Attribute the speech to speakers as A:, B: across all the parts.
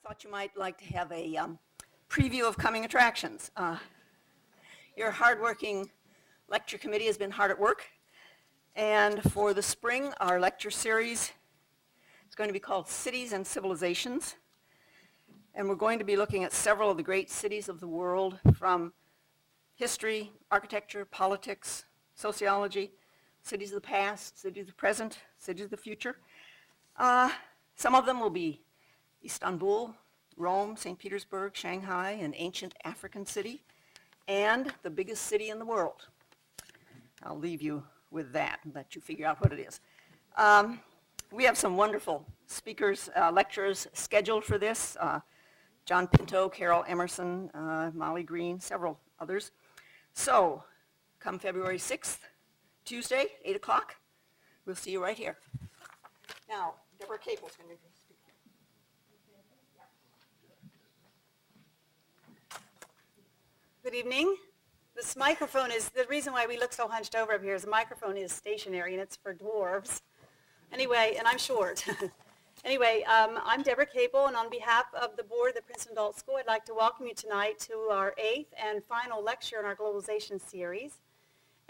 A: thought you might like to have a preview of coming attractions. Your hardworking lecture committee has been hard at work, and for the spring, our lecture series is going to be called Cities and Civilizations, and we're going to be looking at several of the great cities of the world, from history, architecture, politics, sociology, cities of the past, cities of the present, cities of the future. Some of them will be Istanbul, Rome, St. Petersburg, Shanghai, an ancient African city, and the biggest city in the world. I'll leave you with that and let you figure out what it is. We have some wonderful speakers, lecturers scheduled for this. John Pinto, Carol Emerson, Molly Green, several others. So, come February 6th, Tuesday, 8 o'clock, we'll see you right here. Now, Deborah Capel's going to speak.
B: Good evening. This microphone is, the reason why we look so hunched over up here is the microphone is stationary and it's for dwarves. Anyway, and I'm short. Anyway, I'm Deborah Capel, and on behalf of the board of the Princeton Adult School, I'd like to welcome you tonight to our 8th and final lecture in our Globalization series.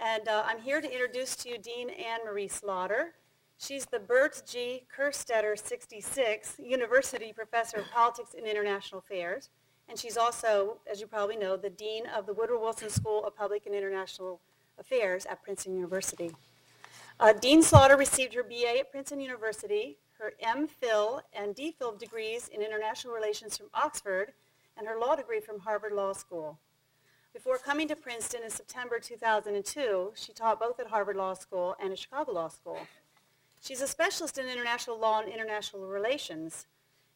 B: And I'm here to introduce to you Dean Anne Marie Slaughter. She's the Bert G. Kerstetter 66 University Professor of Politics and International Affairs. And she's also, as you probably know, the Dean of the Woodrow Wilson School of Public and International Affairs at Princeton University. Dean Slaughter received her BA at Princeton University, her MPhil and DPhil degrees in International Relations from Oxford, and her law degree from Harvard Law School. Before coming to Princeton in September 2002, she taught both at Harvard Law School and at Chicago Law School. She's a specialist in international law and international relations.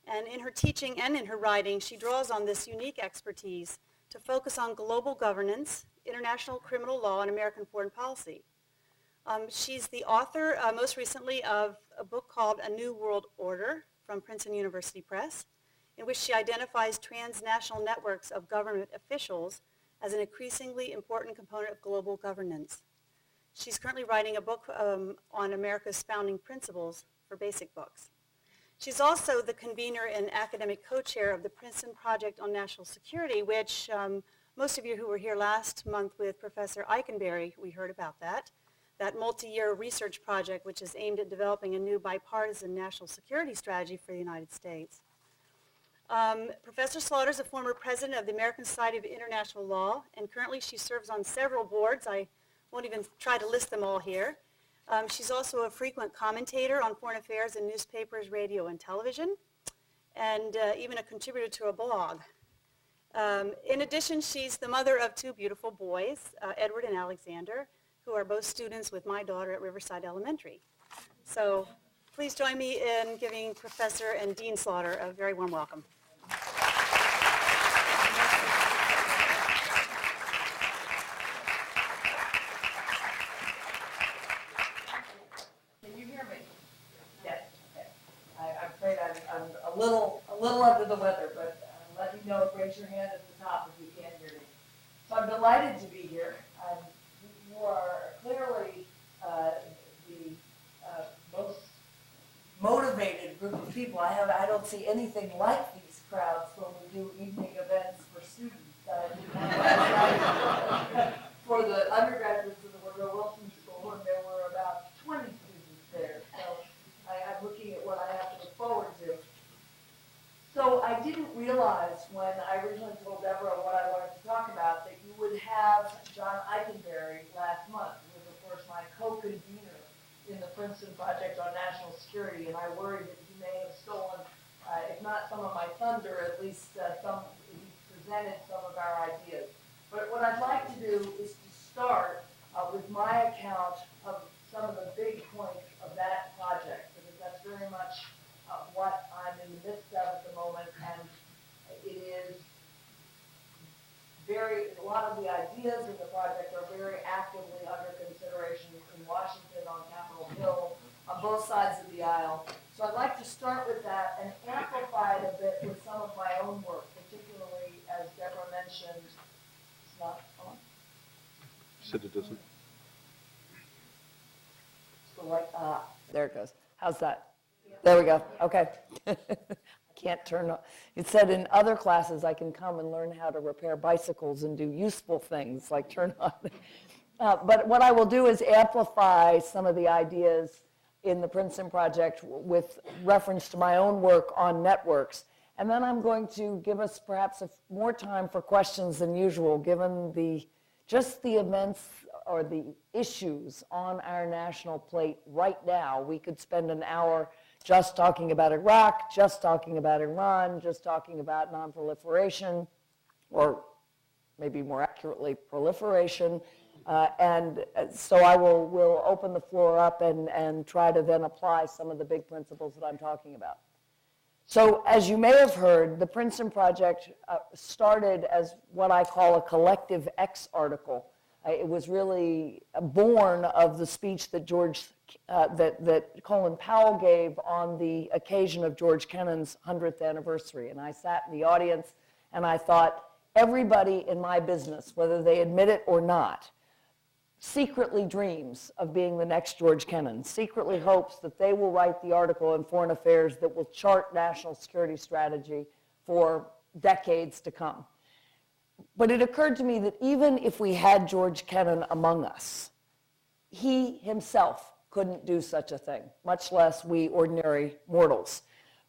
B: And in her teaching and in her writing, she draws on this unique expertise to focus on global governance, international criminal law, and American foreign policy. She's the author, most recently, of a book called A New World Order from Princeton University Press, in which she identifies transnational networks of government officials as an increasingly important component of global governance. She's currently writing a book on America's founding principles for basic books. She's also the convener and academic co-chair of the Princeton Project on National Security, which most of you who were here last month with Professor Eikenberry, we heard about that multi-year research project which is aimed at developing a new bipartisan national security strategy for the United States. Professor Slaughter is a former president of the American Society of International Law, and currently she serves on several boards. I won't even try to list them all here. She's also a frequent commentator on foreign affairs in newspapers, radio, and television, and even a contributor to a blog. In addition, she's the mother of 2 beautiful boys, Edward and Alexander, who are both students with my daughter at Riverside Elementary. So please join me in giving Professor and Dean Slaughter a very warm welcome.
C: A little under the weather, but let me know, raise your hand at the top if you can hear me. So I'm delighted to be here. You are clearly the most motivated group of people. I don't see anything like these crowds when we do evening events for students. For the undergraduates of the Woodrow Wilson School, and there were about 20 students there. So I'm looking at what I have to look forward to. So I didn't realize when I originally told Deborah what I wanted to talk about that you would have John Eikenberry last month, who was, of course, my co-convener in the Princeton Project on National Security, and I worried that he may have stolen, if not some of my thunder, at least he presented some of our ideas. But what I'd like to do is to start with my account of some of the big points of that project, because that's very much what I'm in the midst of at the moment, and it is a lot of the ideas in the project are very actively under consideration in Washington, on Capitol Hill, on both sides of the aisle. So I'd like to start with that and amplify it a bit with some of my own work, particularly, as Deborah mentioned, it's not on?
D: Said it doesn't.
C: So there it goes. How's that? There we go. Okay. I
E: can't turn on. It said in other classes I can come and learn how to repair bicycles and do useful things like turn on. But what I will do is amplify some of the ideas in the Princeton Project with reference to my own work on networks. And then I'm going to give us perhaps more time for questions than usual, given just the immense or the issues on our national plate right now. We could spend an hour just talking about Iraq, just talking about Iran, just talking about nonproliferation, or maybe more accurately, proliferation. So I will open the floor up and try to then apply some of the big principles that I'm talking about. So as you may have heard, the Princeton Project started as what I call a collective X article. It was really born of the speech that that Colin Powell gave on the occasion of George Kennan's 100th anniversary. And I sat in the audience and I thought, everybody in my business, whether they admit it or not, secretly dreams of being the next George Kennan, secretly hopes that they will write the article in Foreign Affairs that will chart national security strategy for decades to come. But it occurred to me that even if we had George Kennan among us, he himself couldn't do such a thing, much less we ordinary mortals.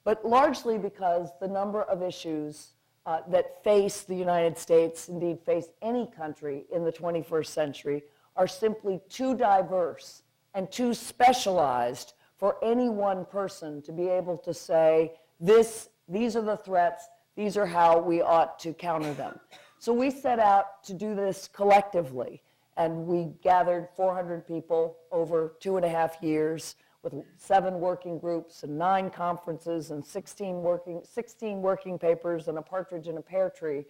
E: But largely because the number of issues that face the United States, indeed face any country in the 21st century, are simply too diverse and too specialized for any one person to be able to say, these are the threats, these are how we ought to counter them. So we set out to do this collectively, and we gathered 400 people over 2.5 years with 7 working groups and 9 conferences and 16 working papers and a partridge in a pear tree,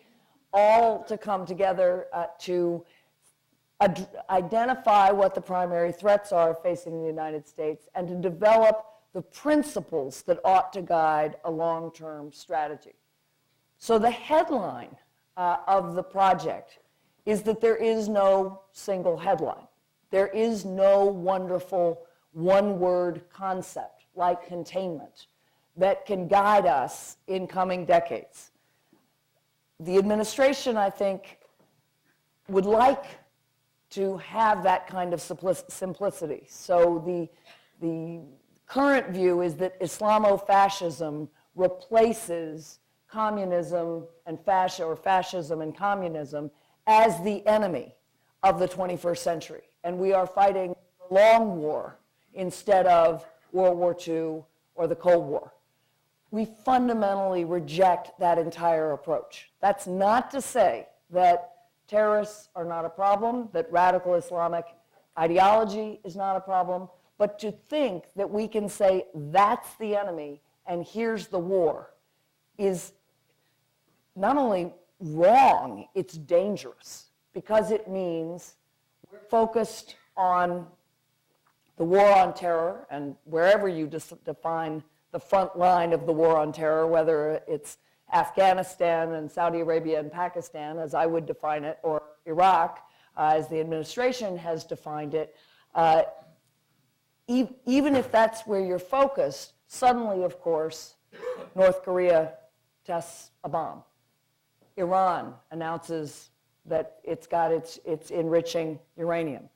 E: all to come together to identify what the primary threats are facing the United States and to develop the principles that ought to guide a long-term strategy. So the headline of the project is that there is no single headline. There is no wonderful one-word concept like containment that can guide us in coming decades. The administration, I think, would like to have that kind of simplicity. So the current view is that Islamofascism replaces communism and fascism and communism as the enemy of the 21st century. And we are fighting the long war instead of World War II or the Cold War. We fundamentally reject that entire approach. That's not to say that terrorists are not a problem, that radical Islamic ideology is not a problem, but to think that we can say that's the enemy and here's the war is not only wrong, it's dangerous, because it means we're focused on the war on terror, and wherever you define the front line of the war on terror, whether it's Afghanistan and Saudi Arabia and Pakistan, as I would define it, or Iraq, as the administration has defined it, even if that's where you're focused, suddenly, of course, North Korea tests a bomb. Iran announces that it's enriching uranium.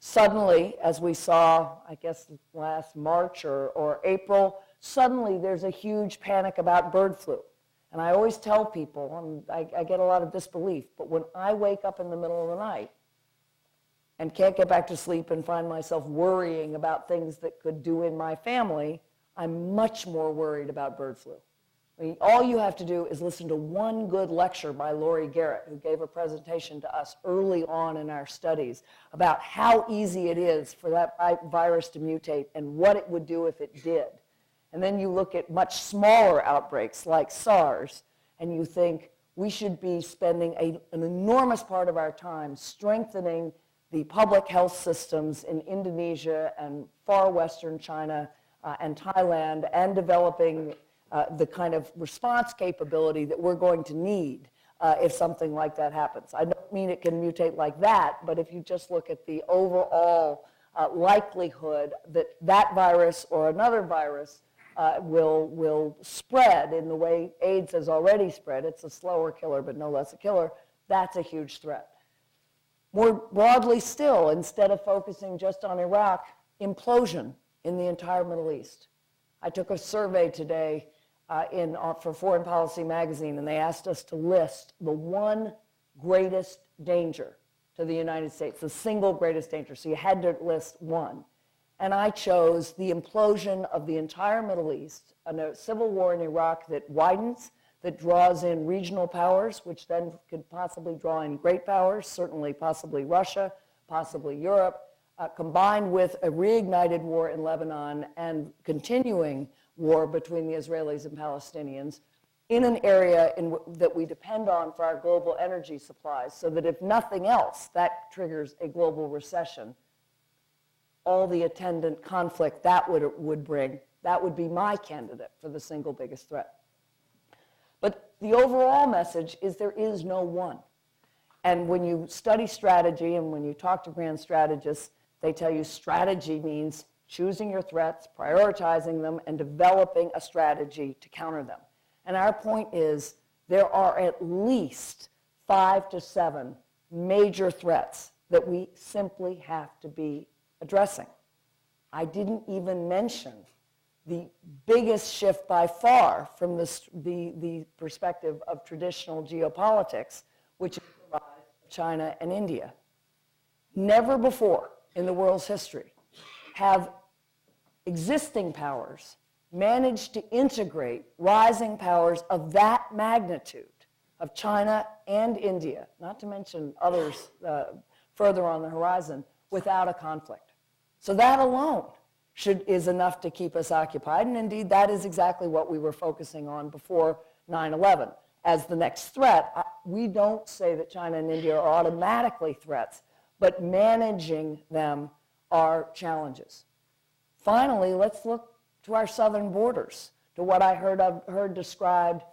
E: Suddenly, as we saw, I guess last March or April, suddenly there's a huge panic about bird flu. And I always tell people, I get a lot of disbelief, but when I wake up in the middle of the night and can't get back to sleep and find myself worrying about things that could do in my family, I'm much more worried about bird flu. I mean, all you have to do is listen to one good lecture by Laurie Garrett, who gave a presentation to us early on in our studies about how easy it is for that virus to mutate and what it would do if it did. And then you look at much smaller outbreaks like SARS, and you think we should be spending an enormous part of our time strengthening the public health systems in Indonesia and far western China and Thailand, and developing the kind of response capability that we're going to need if something like that happens. I don't mean it can mutate like that, but if you just look at the overall likelihood that that virus or another virus will spread in the way AIDS has already spread. It's a slower killer, but no less a killer. That's a huge threat. More broadly still, instead of focusing just on Iraq, implosion in the entire Middle East. I took a survey today for Foreign Policy magazine, and they asked us to list the one greatest danger to the United States, the single greatest danger. So you had to list one. And I chose the implosion of the entire Middle East, a civil war in Iraq that widens, that draws in regional powers, which then could possibly draw in great powers, certainly possibly Russia, possibly Europe, combined with a reignited war in Lebanon and continuing war between the Israelis and Palestinians in an area that we depend on for our global energy supplies, so that if nothing else, that triggers a global recession. All the attendant conflict that would bring, that would be my candidate for the single biggest threat. But the overall message is there is no one. And when you study strategy and when you talk to grand strategists, they tell you strategy means choosing your threats, prioritizing them, and developing a strategy to counter them. And our point is there are at least 5 to 7 major threats that we simply have to be addressing. I didn't even mention the biggest shift by far from the perspective of traditional geopolitics, which is the rise of China and India. Never before in the world's history have existing powers managed to integrate rising powers of that magnitude of China and India, not to mention others further on the horizon, without a conflict. So that alone is enough to keep us occupied, and indeed that is exactly what we were focusing on before 9/11. As the next threat, we don't say that China and India are automatically threats, but managing them are challenges. Finally, let's look to our southern borders, to what I heard described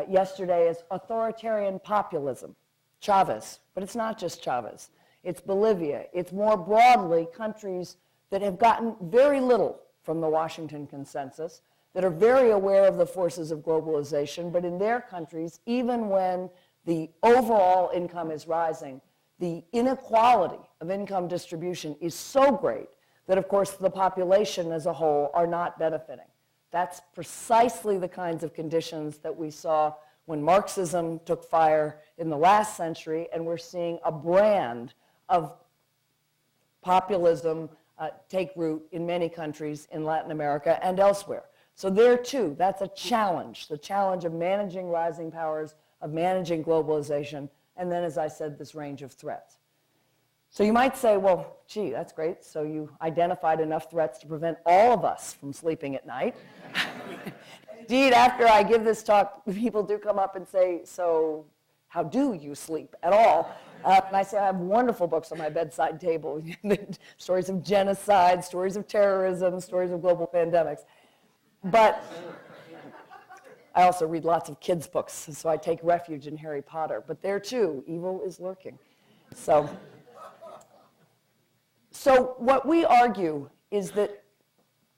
E: yesterday as authoritarian populism, Chavez. But it's not just Chavez. It's Bolivia. It's more broadly countries that have gotten very little from the Washington consensus, that are very aware of the forces of globalization, but in their countries, even when the overall income is rising, the inequality of income distribution is so great that, of course, the population as a whole are not benefiting. That's precisely the kinds of conditions that we saw when Marxism took fire in the last century, and we're seeing a brand of populism take root in many countries in Latin America and elsewhere. So there, too, that's a challenge, the challenge of managing rising powers, of managing globalization, and then, as I said, this range of threats. So you might say, well, gee, that's great. So you identified enough threats to prevent all of us from sleeping at night. Indeed, after I give this talk, people do come up and say, so how do you sleep at all? And I say, I have wonderful books on my bedside table. Stories of genocide, stories of terrorism, stories of global pandemics. But I also read lots of kids' books, so I take refuge in Harry Potter. But there, too, evil is lurking. So what we argue is that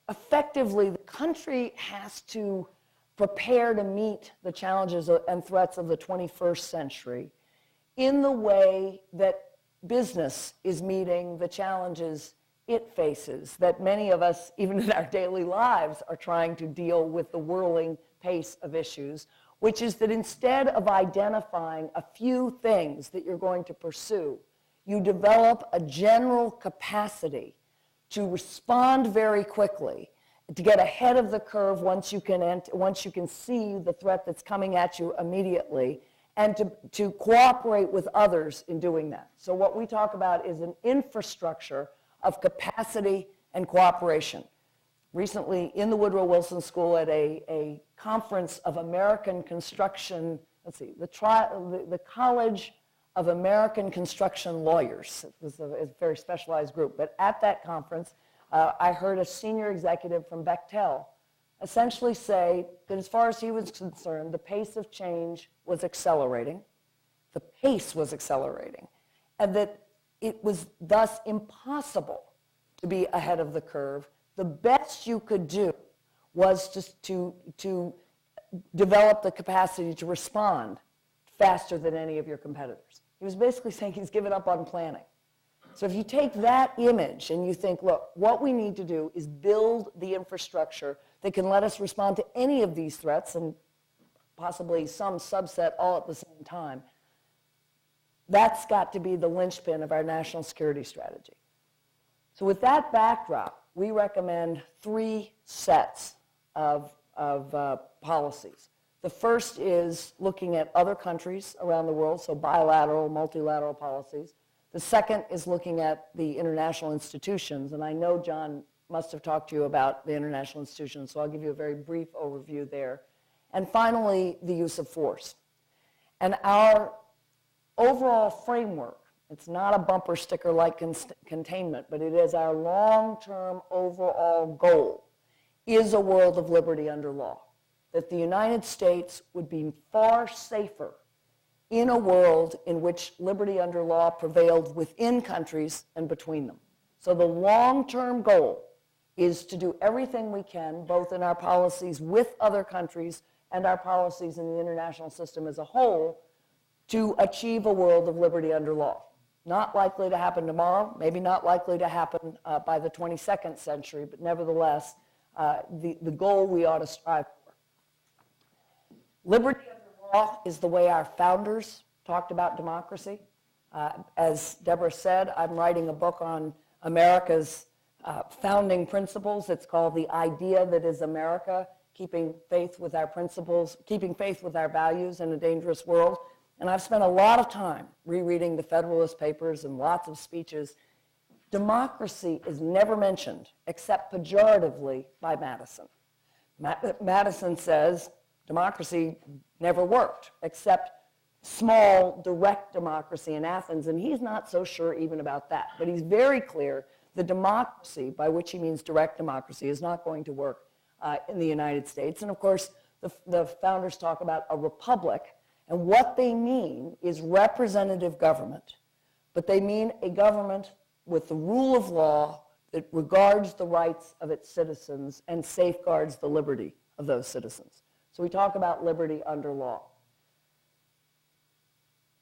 E: effectively the country has to prepare to meet the challenges and threats of the 21st century in the way that business is meeting the challenges it faces, that many of us, even in our daily lives, are trying to deal with the whirling pace of issues, which is that instead of identifying a few things that you're going to pursue, you develop a general capacity to respond very quickly, to get ahead of the curve once you can see the threat that's coming at you immediately, and to cooperate with others in doing that. So what we talk about is an infrastructure of capacity and cooperation. Recently, in the Woodrow Wilson School at a conference of American construction, the College of American Construction Lawyers. It was a very specialized group. But at that conference, I heard a senior executive from Bechtel essentially say that as far as he was concerned, the pace of change was accelerating. The pace was accelerating. And that it was thus impossible to be ahead of the curve. The best you could do was just to develop the capacity to respond faster than any of your competitors. He was basically saying he's given up on planning. So if you take that image and you think, look, what we need to do is build the infrastructure that can let us respond to any of these threats, and possibly some subset all at the same time, that's got to be the linchpin of our national security strategy. So with that backdrop, we recommend 3 sets of policies. The first is looking at other countries around the world, so bilateral, multilateral policies. The second is looking at the international institutions, and I know John must have talked to you about the international institutions, so I'll give you a very brief overview there. And finally, the use of force. And our overall framework, it's not a bumper sticker like containment, but it is our long-term overall goal, is a world of liberty under law. That the United States would be far safer in a world in which liberty under law prevailed within countries and between them. So the long-term goal is to do everything we can, both in our policies with other countries and our policies in the international system as a whole, to achieve a world of liberty under law. Not likely to happen tomorrow, maybe not likely to happen by the 22nd century, but nevertheless, the goal we ought to strive for. Liberty under law is the way our founders talked about democracy. As Deborah said, I'm writing a book on America's founding principles. It's called The Idea That Is America, Keeping Faith with Our Principles, Keeping Faith with Our Values in a Dangerous World. And I've spent a lot of time rereading the Federalist Papers and lots of speeches. Democracy is never mentioned, except pejoratively, by Madison. Madison says democracy never worked, except small, direct democracy in Athens, and he's not so sure even about that. But he's very clear the democracy, by which he means direct democracy, is not going to work in the United States. And of course, the founders talk about a republic, and what they mean is representative government, but they mean a government with the rule of law that regards the rights of its citizens and safeguards the liberty of those citizens. So we talk about liberty under law.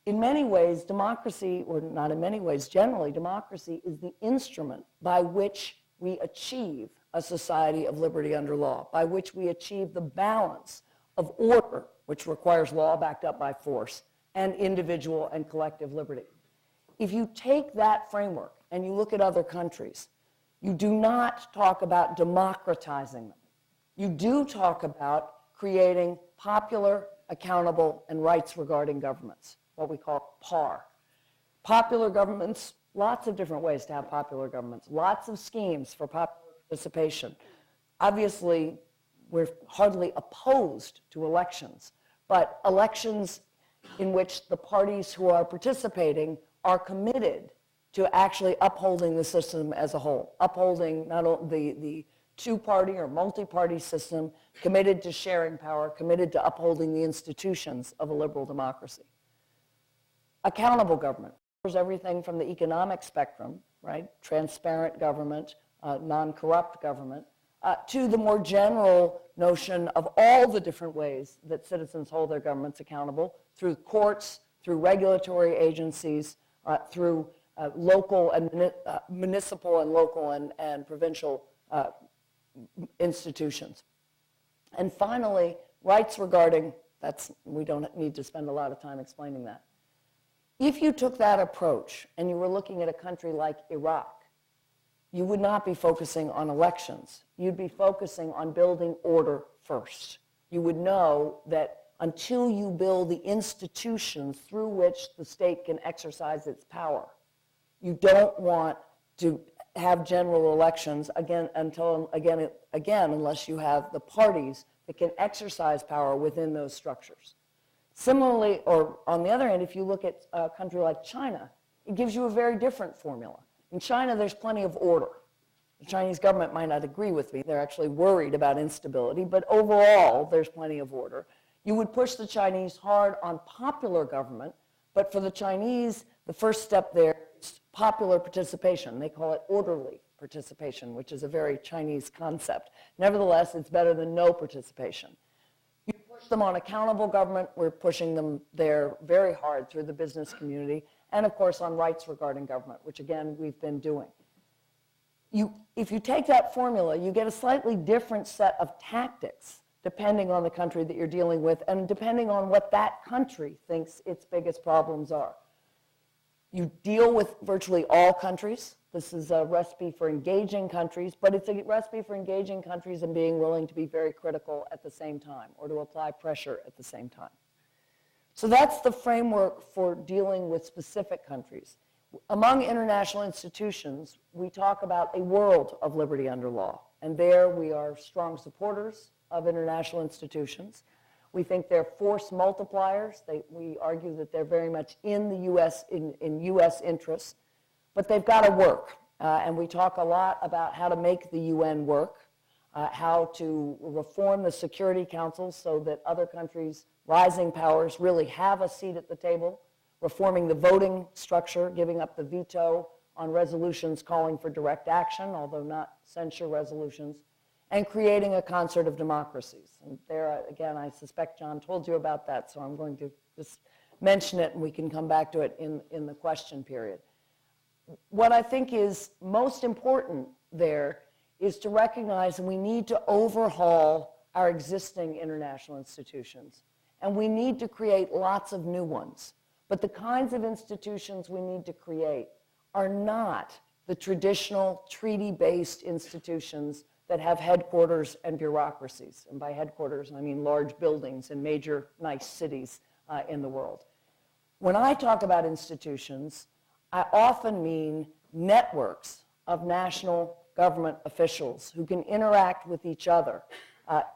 E: In many ways, democracy, or not in many ways, generally, democracy is the instrument by which we achieve a society of liberty under law, by which we achieve the balance of order, which requires law backed up by force, and individual and collective liberty. If you take that framework and you look at other countries, you do not talk about democratizing them. You do talk about creating popular, accountable, and rights-regarding governments, what we call PAR. Popular governments, lots of different ways to have popular governments, lots of schemes for popular participation. Obviously, we're hardly opposed to elections, but elections in which the parties who are participating are committed to actually upholding the system as a whole, upholding not only the two-party or multi-party system, committed to sharing power, committed to upholding the institutions of a liberal democracy. Accountable government covers everything from the economic spectrum, right, transparent government, non-corrupt government, to the more general notion of all the different ways that citizens hold their governments accountable, through courts, through regulatory agencies, through local and municipal and local and provincial institutions. And finally, rights regarding, we don't need to spend a lot of time explaining that. If you took that approach and you were looking at a country like Iraq, you would not be focusing on elections. You'd be focusing on building order first. You would know that until you build the institutions through which the state can exercise its power, you don't want to have general elections unless you have the parties that can exercise power within those structures. Similarly, or on the other hand, if you look at a country like China, it gives you a very different formula. In China, there's plenty of order. The Chinese government might not agree with me. They're actually worried about instability, but overall, there's plenty of order. You would push the Chinese hard on popular government, but for the Chinese, the first step there is popular participation. They call it orderly participation, which is a very Chinese concept. Nevertheless, it's better than no participation. You push them on accountable government. We're pushing them there very hard through the business community, and of course on rights regarding government, which again we've been doing. If you take that formula, you get a slightly different set of tactics depending on the country that you're dealing with and depending on what that country thinks its biggest problems are. You deal with virtually all countries. This is a recipe for engaging countries, but it's a recipe for engaging countries and being willing to be very critical at the same time or to apply pressure at the same time. So that's the framework for dealing with specific countries. Among international institutions, we talk about a world of liberty under law, and there we are strong supporters of international institutions. We think they're force multipliers. We argue that they're very much in the U.S. in U.S. interests, but they've got to work. And we talk a lot about how to make the UN work, how to reform the Security Council so that other countries, rising powers, really have a seat at the table, reforming the voting structure, giving up the veto on resolutions calling for direct action, although not censure resolutions, and creating a concert of democracies. And there, again, I suspect John told you about that, so I'm going to just mention it and we can come back to it in the question period. What I think is most important there is to recognize that we need to overhaul our existing international institutions, and we need to create lots of new ones. But the kinds of institutions we need to create are not the traditional treaty-based institutions that have headquarters and bureaucracies. And by headquarters, I mean large buildings in major, nice cities in the world. When I talk about institutions, I often mean networks of national government officials who can interact with each other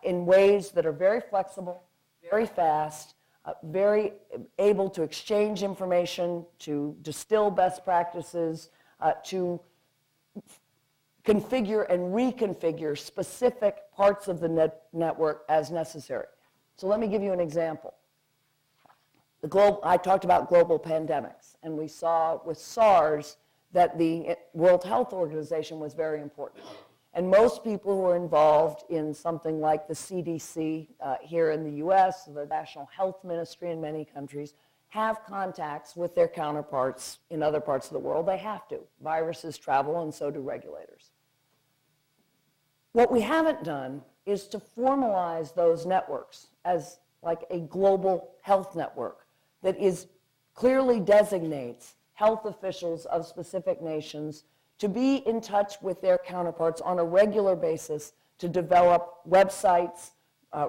E: in ways that are very flexible, very fast, very able to exchange information, to distill best practices, to configure and reconfigure specific parts of the network as necessary. So let me give you an example. I talked about global pandemics, and we saw with SARS that the World Health Organization was very important. And most people who are involved in something like the CDC here in the US, the National Health Ministry in many countries, have contacts with their counterparts in other parts of the world. They have to. Viruses travel, and so do regulators. What we haven't done is to formalize those networks as like a global health network that clearly designates health officials of specific nations to be in touch with their counterparts on a regular basis to develop websites,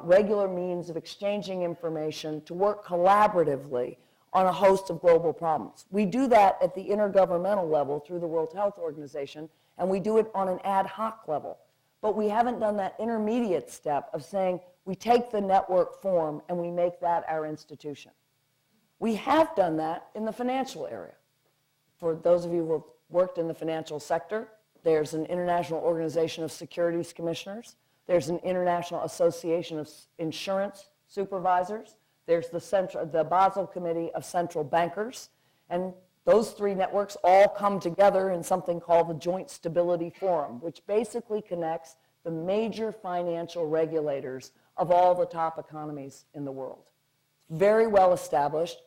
E: regular means of exchanging information, to work collaboratively on a host of global problems. We do that at the intergovernmental level through the World Health Organization, and we do it on an ad hoc level. But we haven't done that intermediate step of saying we take the network form and we make that our institution. We have done that in the financial area. For those of you who have worked in the financial sector, there's an International Organization of Securities Commissioners. There's an International Association of Insurance Supervisors. There's the Basel Committee of Central Bankers. And those three networks all come together in something called the Joint Stability Forum, which basically connects the major financial regulators of all the top economies in the world. Very well established,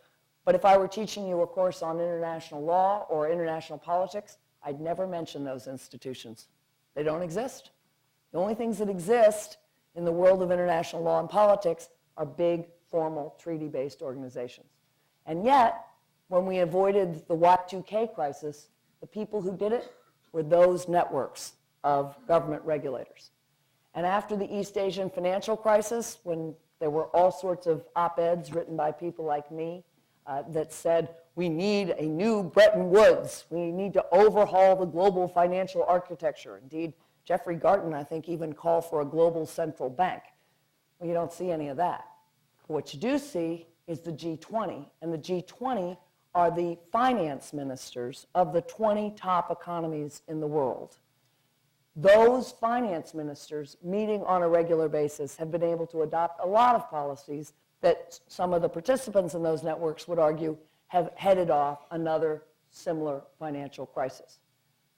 E: but if I were teaching you a course on international law or international politics, I'd never mention those institutions. They don't exist. The only things that exist in the world of international law and politics are big, formal, treaty-based organizations. And yet, when we avoided the Y2K crisis, the people who did it were those networks of government regulators. And after the East Asian financial crisis, when there were all sorts of op-eds written by people like me that said, we need a new Bretton Woods, we need to overhaul the global financial architecture. Indeed, Jeffrey Garten, I think, even called for a global central bank. Well, you don't see any of that. What you do see is the G20, and the G20 are the finance ministers of the 20 top economies in the world. Those finance ministers, meeting on a regular basis, have been able to adopt a lot of policies that some of the participants in those networks would argue have headed off another similar financial crisis.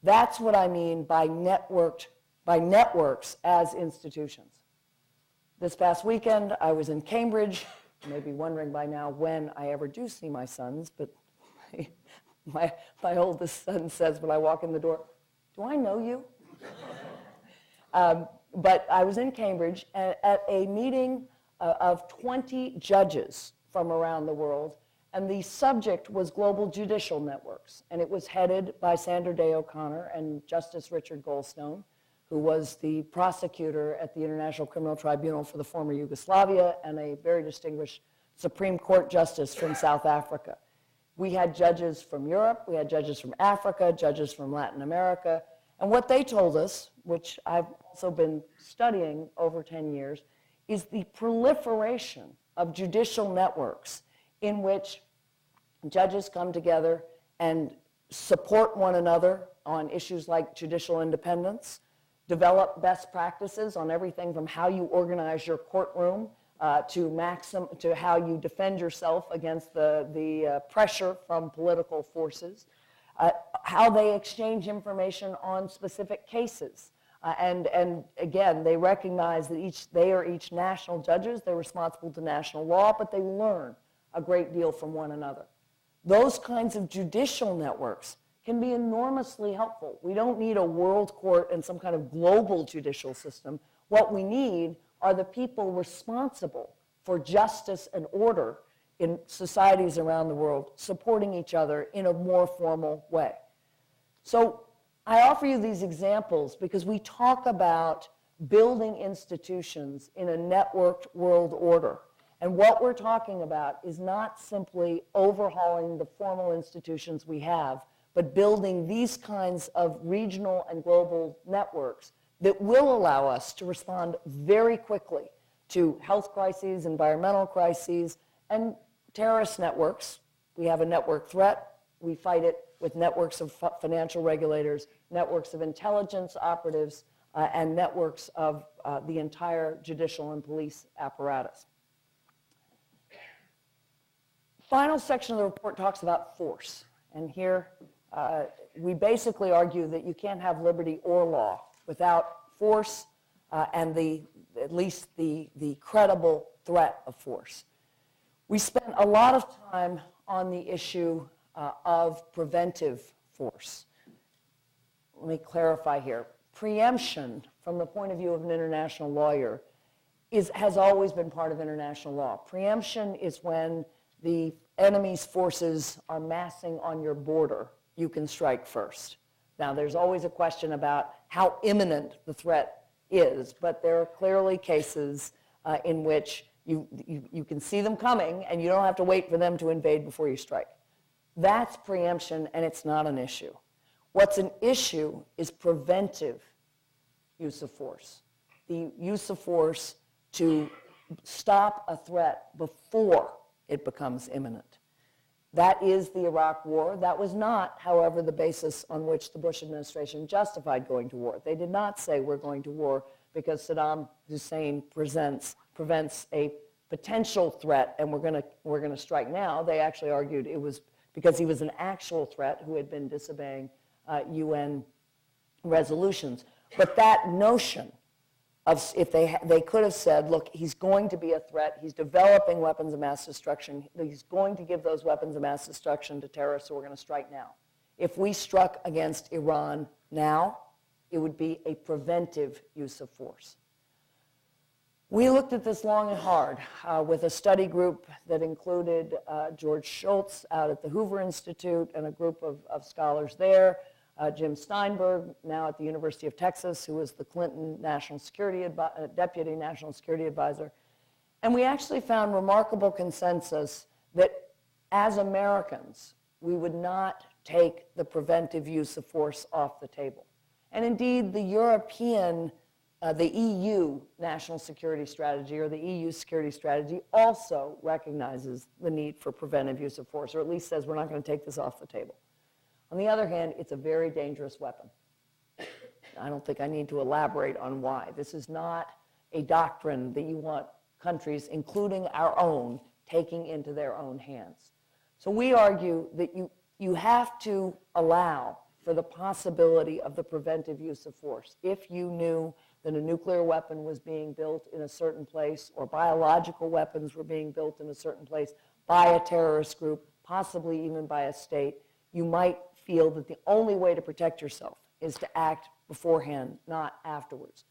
E: That's what I mean by networks as institutions. This past weekend, I was in Cambridge. You may be wondering by now when I ever do see my sons, but my oldest son says when I walk in the door, "Do I know you?" But I was in Cambridge at a meeting of 20 judges from around the world, and the subject was global judicial networks, and it was headed by Sandra Day O'Connor and Justice Richard Goldstone, who was the prosecutor at the International Criminal Tribunal for the former Yugoslavia and a very distinguished Supreme Court justice from South Africa. We had judges from Europe, we had judges from Africa, judges from Latin America, and what they told us, which I've also been studying over 10 years, is the proliferation of judicial networks in which judges come together and support one another on issues like judicial independence, develop best practices on everything from how you organize your courtroom to how you defend yourself against the pressure from political forces, how they exchange information on specific cases. And again, they recognize that they are each national judges, they're responsible to national law, but they learn a great deal from one another. Those kinds of judicial networks can be enormously helpful. We don't need a world court and some kind of global judicial system. What we need are the people responsible for justice and order in societies around the world, supporting each other in a more formal way. So I offer you these examples because we talk about building institutions in a networked world order. And what we're talking about is not simply overhauling the formal institutions we have, but building these kinds of regional and global networks that will allow us to respond very quickly to health crises, environmental crises, and terrorist networks. We have a network threat. We fight it with networks of financial regulators, networks of intelligence operatives, and networks of the entire judicial and police apparatus. Final section of the report talks about force. And here we basically argue that you can't have liberty or law without force and at least the credible threat of force. We spent a lot of time on the issue of preventive force. Let me clarify here. Preemption, from the point of view of an international lawyer, has always been part of international law. Preemption is when the enemy's forces are massing on your border, you can strike first. Now, there's always a question about how imminent the threat is, but there are clearly cases in which you can see them coming and you don't have to wait for them to invade before you strike. That's preemption, and it's not an issue. What's an issue is preventive use of force. The use of force to stop a threat before it becomes imminent. That is the Iraq War. That was not, however, the basis on which the Bush administration justified going to war. They did not say we're going to war because Saddam Hussein prevents a potential threat and we're going to strike now. They actually argued it was because he was an actual threat who had been disobeying UN resolutions. But that notion of if they could have said, look, he's going to be a threat, he's developing weapons of mass destruction, he's going to give those weapons of mass destruction to terrorists, so we're going to strike now. If we struck against Iran now, it would be a preventive use of force. We looked at this long and hard with a study group that included George Shultz out at the Hoover Institute and a group of scholars there, Jim Steinberg, now at the University of Texas, who was the Clinton Deputy National Security Advisor. And we actually found remarkable consensus that as Americans, we would not take the preventive use of force off the table. And indeed, the EU National Security Strategy, or the EU Security Strategy, also recognizes the need for preventive use of force, or at least says we're not going to take this off the table. On the other hand, it's a very dangerous weapon. I don't think I need to elaborate on why. This is not a doctrine that you want countries, including our own, taking into their own hands. So we argue that you have to allow for the possibility of the preventive use of force. If you knew that a nuclear weapon was being built in a certain place or biological weapons were being built in a certain place by a terrorist group, possibly even by a state, you might feel that the only way to protect yourself is to act beforehand, not afterwards.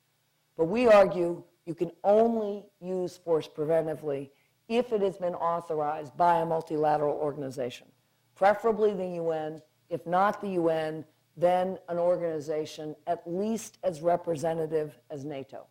E: But we argue you can only use force preventively if it has been authorized by a multilateral organization, preferably the UN. If not the UN, then an organization at least as representative as NATO.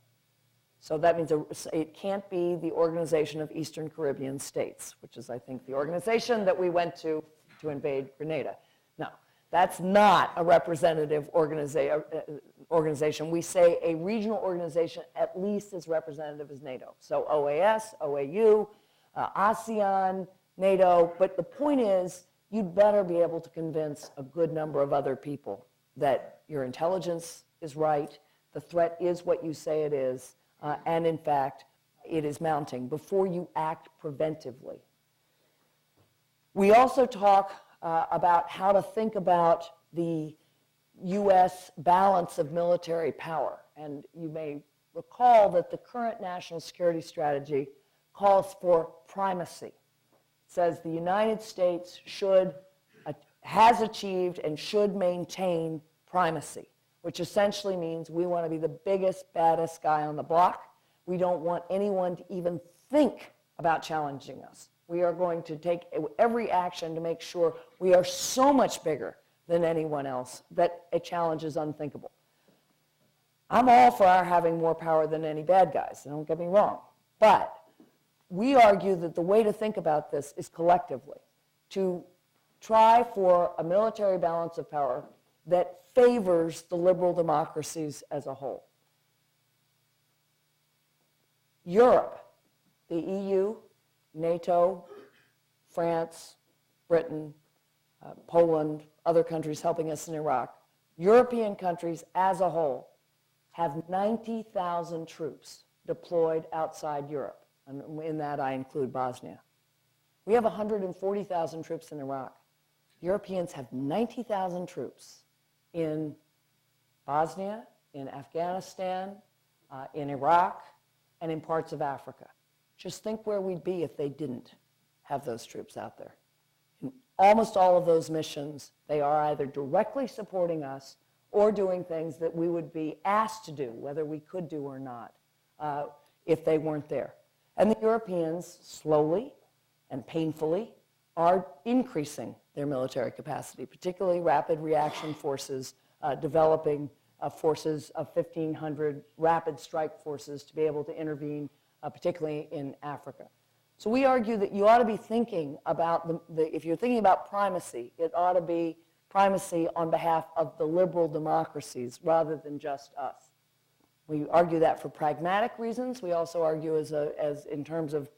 E: So that means it can't be the Organization of Eastern Caribbean States, which is, I think, the organization that we went to invade Grenada. No, that's not a representative organization. We say a regional organization at least as representative as NATO. So OAS, OAU, ASEAN, NATO. But the point is, you'd better be able to convince a good number of other people that your intelligence is right, the threat is what you say it is, and in fact, it is mounting before you act preventively. We also talk about how to think about the U.S. balance of military power. And you may recall that the current national security strategy calls for primacy. It says the United States has achieved and should maintain primacy, which essentially means we want to be the biggest, baddest guy on the block. We don't want anyone to even think about challenging us. We are going to take every action to make sure we are so much bigger than anyone else that a challenge is unthinkable. I'm all for our having more power than any bad guys, don't get me wrong. But we argue that the way to think about this is collectively, to try for a military balance of power that favors the liberal democracies as a whole. Europe, the EU, NATO, France, Britain, Poland, other countries helping us in Iraq, European countries as a whole have 90,000 troops deployed outside Europe. And in that I include Bosnia. We have 140,000 troops in Iraq. Europeans have 90,000 troops in Bosnia, in Afghanistan, in Iraq, and in parts of Africa. Just think where we'd be if they didn't have those troops out there. In almost all of those missions, they are either directly supporting us or doing things that we would be asked to do, whether we could do or not, if they weren't there. And the Europeans, slowly and painfully, are increasing their military capacity, particularly rapid reaction forces, developing forces of 1,500 rapid strike forces to be able to intervene, particularly in Africa. So we argue that you ought to be thinking about, if you're thinking about primacy, it ought to be primacy on behalf of the liberal democracies rather than just us. We argue that for pragmatic reasons. We also argue as in terms of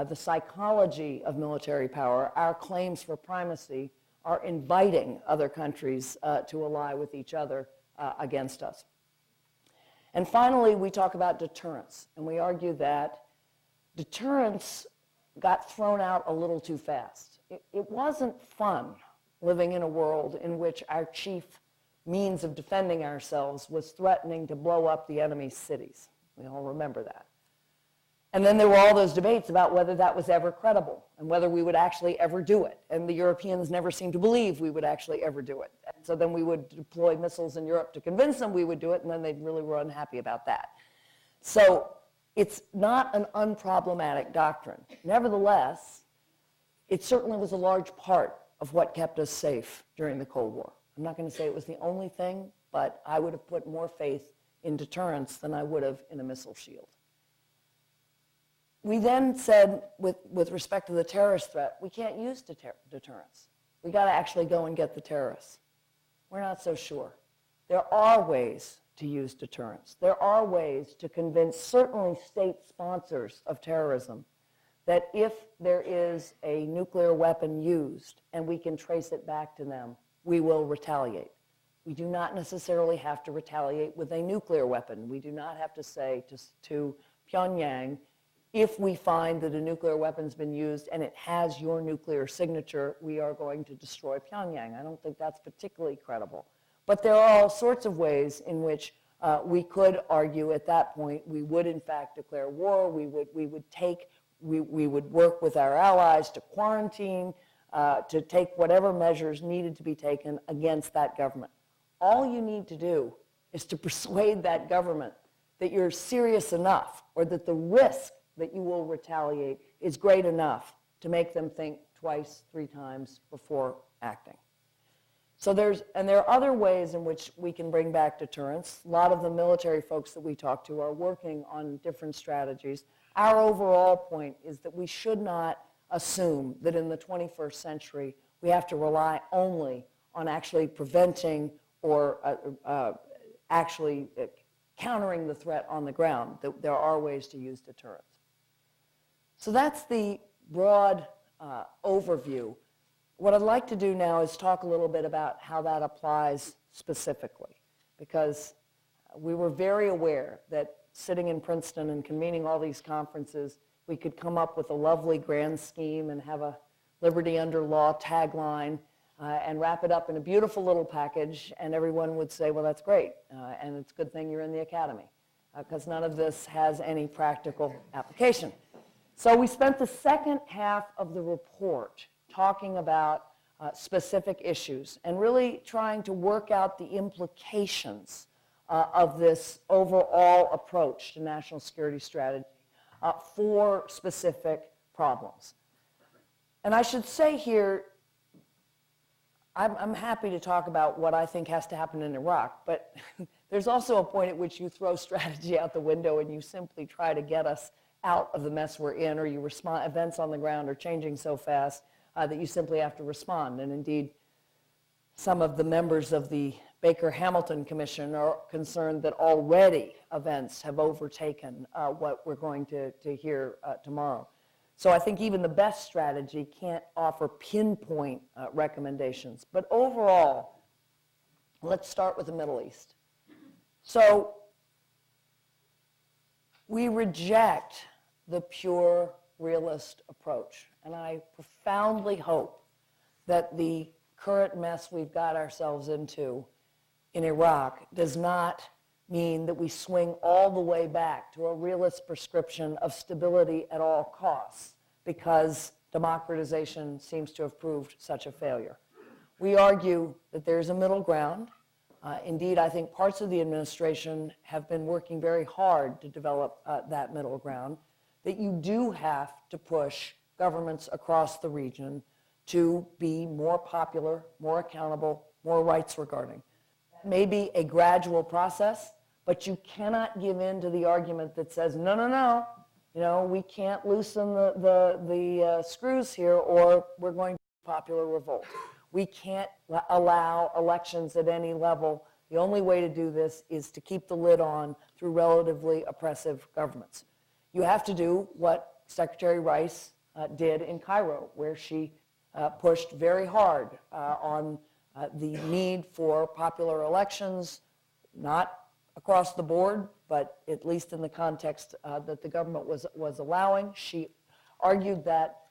E: the psychology of military power. Our claims for primacy are inviting other countries to ally with each other against us. And finally, we talk about deterrence. And we argue that deterrence got thrown out a little too fast. It wasn't fun living in a world in which our chief means of defending ourselves was threatening to blow up the enemy's cities. We all remember that. And then there were all those debates about whether that was ever credible and whether we would actually ever do it. And the Europeans never seemed to believe we would actually ever do it. And so then we would deploy missiles in Europe to convince them we would do it, and then they really were unhappy about that. So it's not an unproblematic doctrine. Nevertheless, it certainly was a large part of what kept us safe during the Cold War. I'm not going to say it was the only thing, but I would have put more faith in deterrence than I would have in a missile shield. We then said, with respect to the terrorist threat, we can't use deterrence. We got to actually go and get the terrorists. We're not so sure. There are ways to use deterrence. There are ways to convince certainly state sponsors of terrorism that if there is a nuclear weapon used and we can trace it back to them, we will retaliate. We do not necessarily have to retaliate with a nuclear weapon. We do not have to say to Pyongyang, if we find that a nuclear weapon's been used and it has your nuclear signature, we are going to destroy Pyongyang. I don't think that's particularly credible. But there are all sorts of ways in which we could argue at that point we would in fact declare war, we would work with our allies to quarantine, to take whatever measures needed to be taken against that government. All you need to do is to persuade that government that you're serious enough, or that the risk that you will retaliate is great enough to make them think twice, 3 times before acting. So there are other ways in which we can bring back deterrence. A lot of the military folks that we talk to are working on different strategies. Our overall point is that we should not assume that in the 21st century we have to rely only on actually preventing or actually countering the threat on the ground, that there are ways to use deterrence. So that's the broad overview. What I'd like to do now is talk a little bit about how that applies specifically, because we were very aware that sitting in Princeton and convening all these conferences, we could come up with a lovely grand scheme and have a liberty under law tagline and wrap it up in a beautiful little package, and everyone would say, well, that's great, and it's a good thing you're in the academy, because none of this has any practical application. So we spent the second half of the report talking about specific issues and really trying to work out the implications of this overall approach to national security strategy for specific problems. And I should say here, I'm happy to talk about what I think has to happen in Iraq, but there's also a point at which you throw strategy out the window and you simply try to get us out of the mess we're in, or you respond, events on the ground are changing so fast that you simply have to respond. And indeed, some of the members of the Baker-Hamilton Commission are concerned that already events have overtaken what we're going to hear tomorrow. So I think even the best strategy can't offer pinpoint recommendations. But overall, let's start with the Middle East. So we reject the pure realist approach. And I profoundly hope that the current mess we've got ourselves into in Iraq does not mean that we swing all the way back to a realist prescription of stability at all costs, because democratization seems to have proved such a failure. We argue that there's a middle ground. Indeed, I think parts of the administration have been working very hard to develop that middle ground, that you do have to push governments across the region to be more popular, more accountable, more rights-regarding. That may be a gradual process, but you cannot give in to the argument that says, no, no, no, you know, we can't loosen the screws here or we're going to popular revolt. We can't allow elections at any level. The only way to do this is to keep the lid on through relatively oppressive governments. You have to do what Secretary Rice did in Cairo, where she pushed very hard on the need for popular elections, not across the board, but at least in the context that the government was allowing. She argued that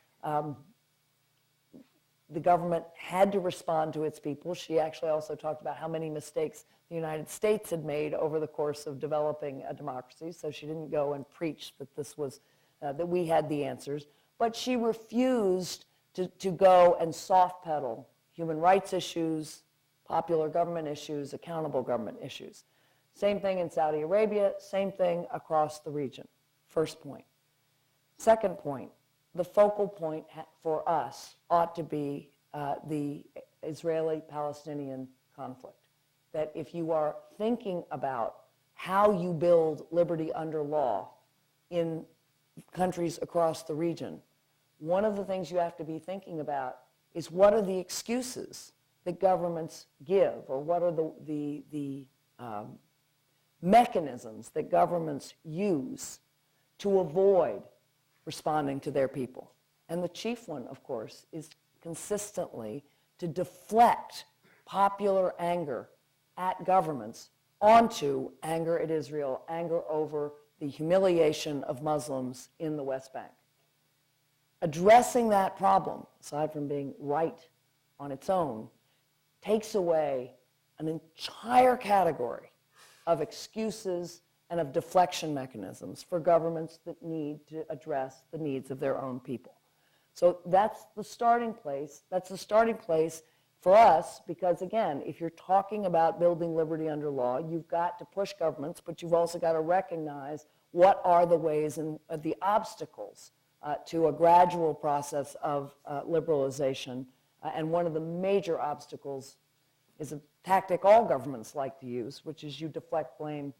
E: the government had to respond to its people. She actually also talked about how many mistakes the United States had made over the course of developing a democracy, so she didn't go and preach that this was, that we had the answers. But she refused to go and soft pedal human rights issues, popular government issues, accountable government issues. Same thing in Saudi Arabia, same thing across the region. First point. Second point, the focal point for us ought to be the Israeli-Palestinian conflict. That if you are thinking about how you build liberty under law in countries across the region, one of the things you have to be thinking about is what are the excuses that governments give, or what are the mechanisms that governments use to avoid responding to their people. And the chief one, of course, is consistently to deflect popular anger at governments onto anger at Israel, anger over the humiliation of Muslims in the West Bank. Addressing that problem, aside from being right on its own, takes away an entire category of excuses and of deflection mechanisms for governments that need to address the needs of their own people. So that's the starting place. That's the starting place for us because, again, if you're talking about building liberty under law, you've got to push governments, but you've also got to recognize what are the ways and the obstacles to a gradual process of liberalization. And one of the major obstacles is a tactic all governments like to use, which is you deflect blame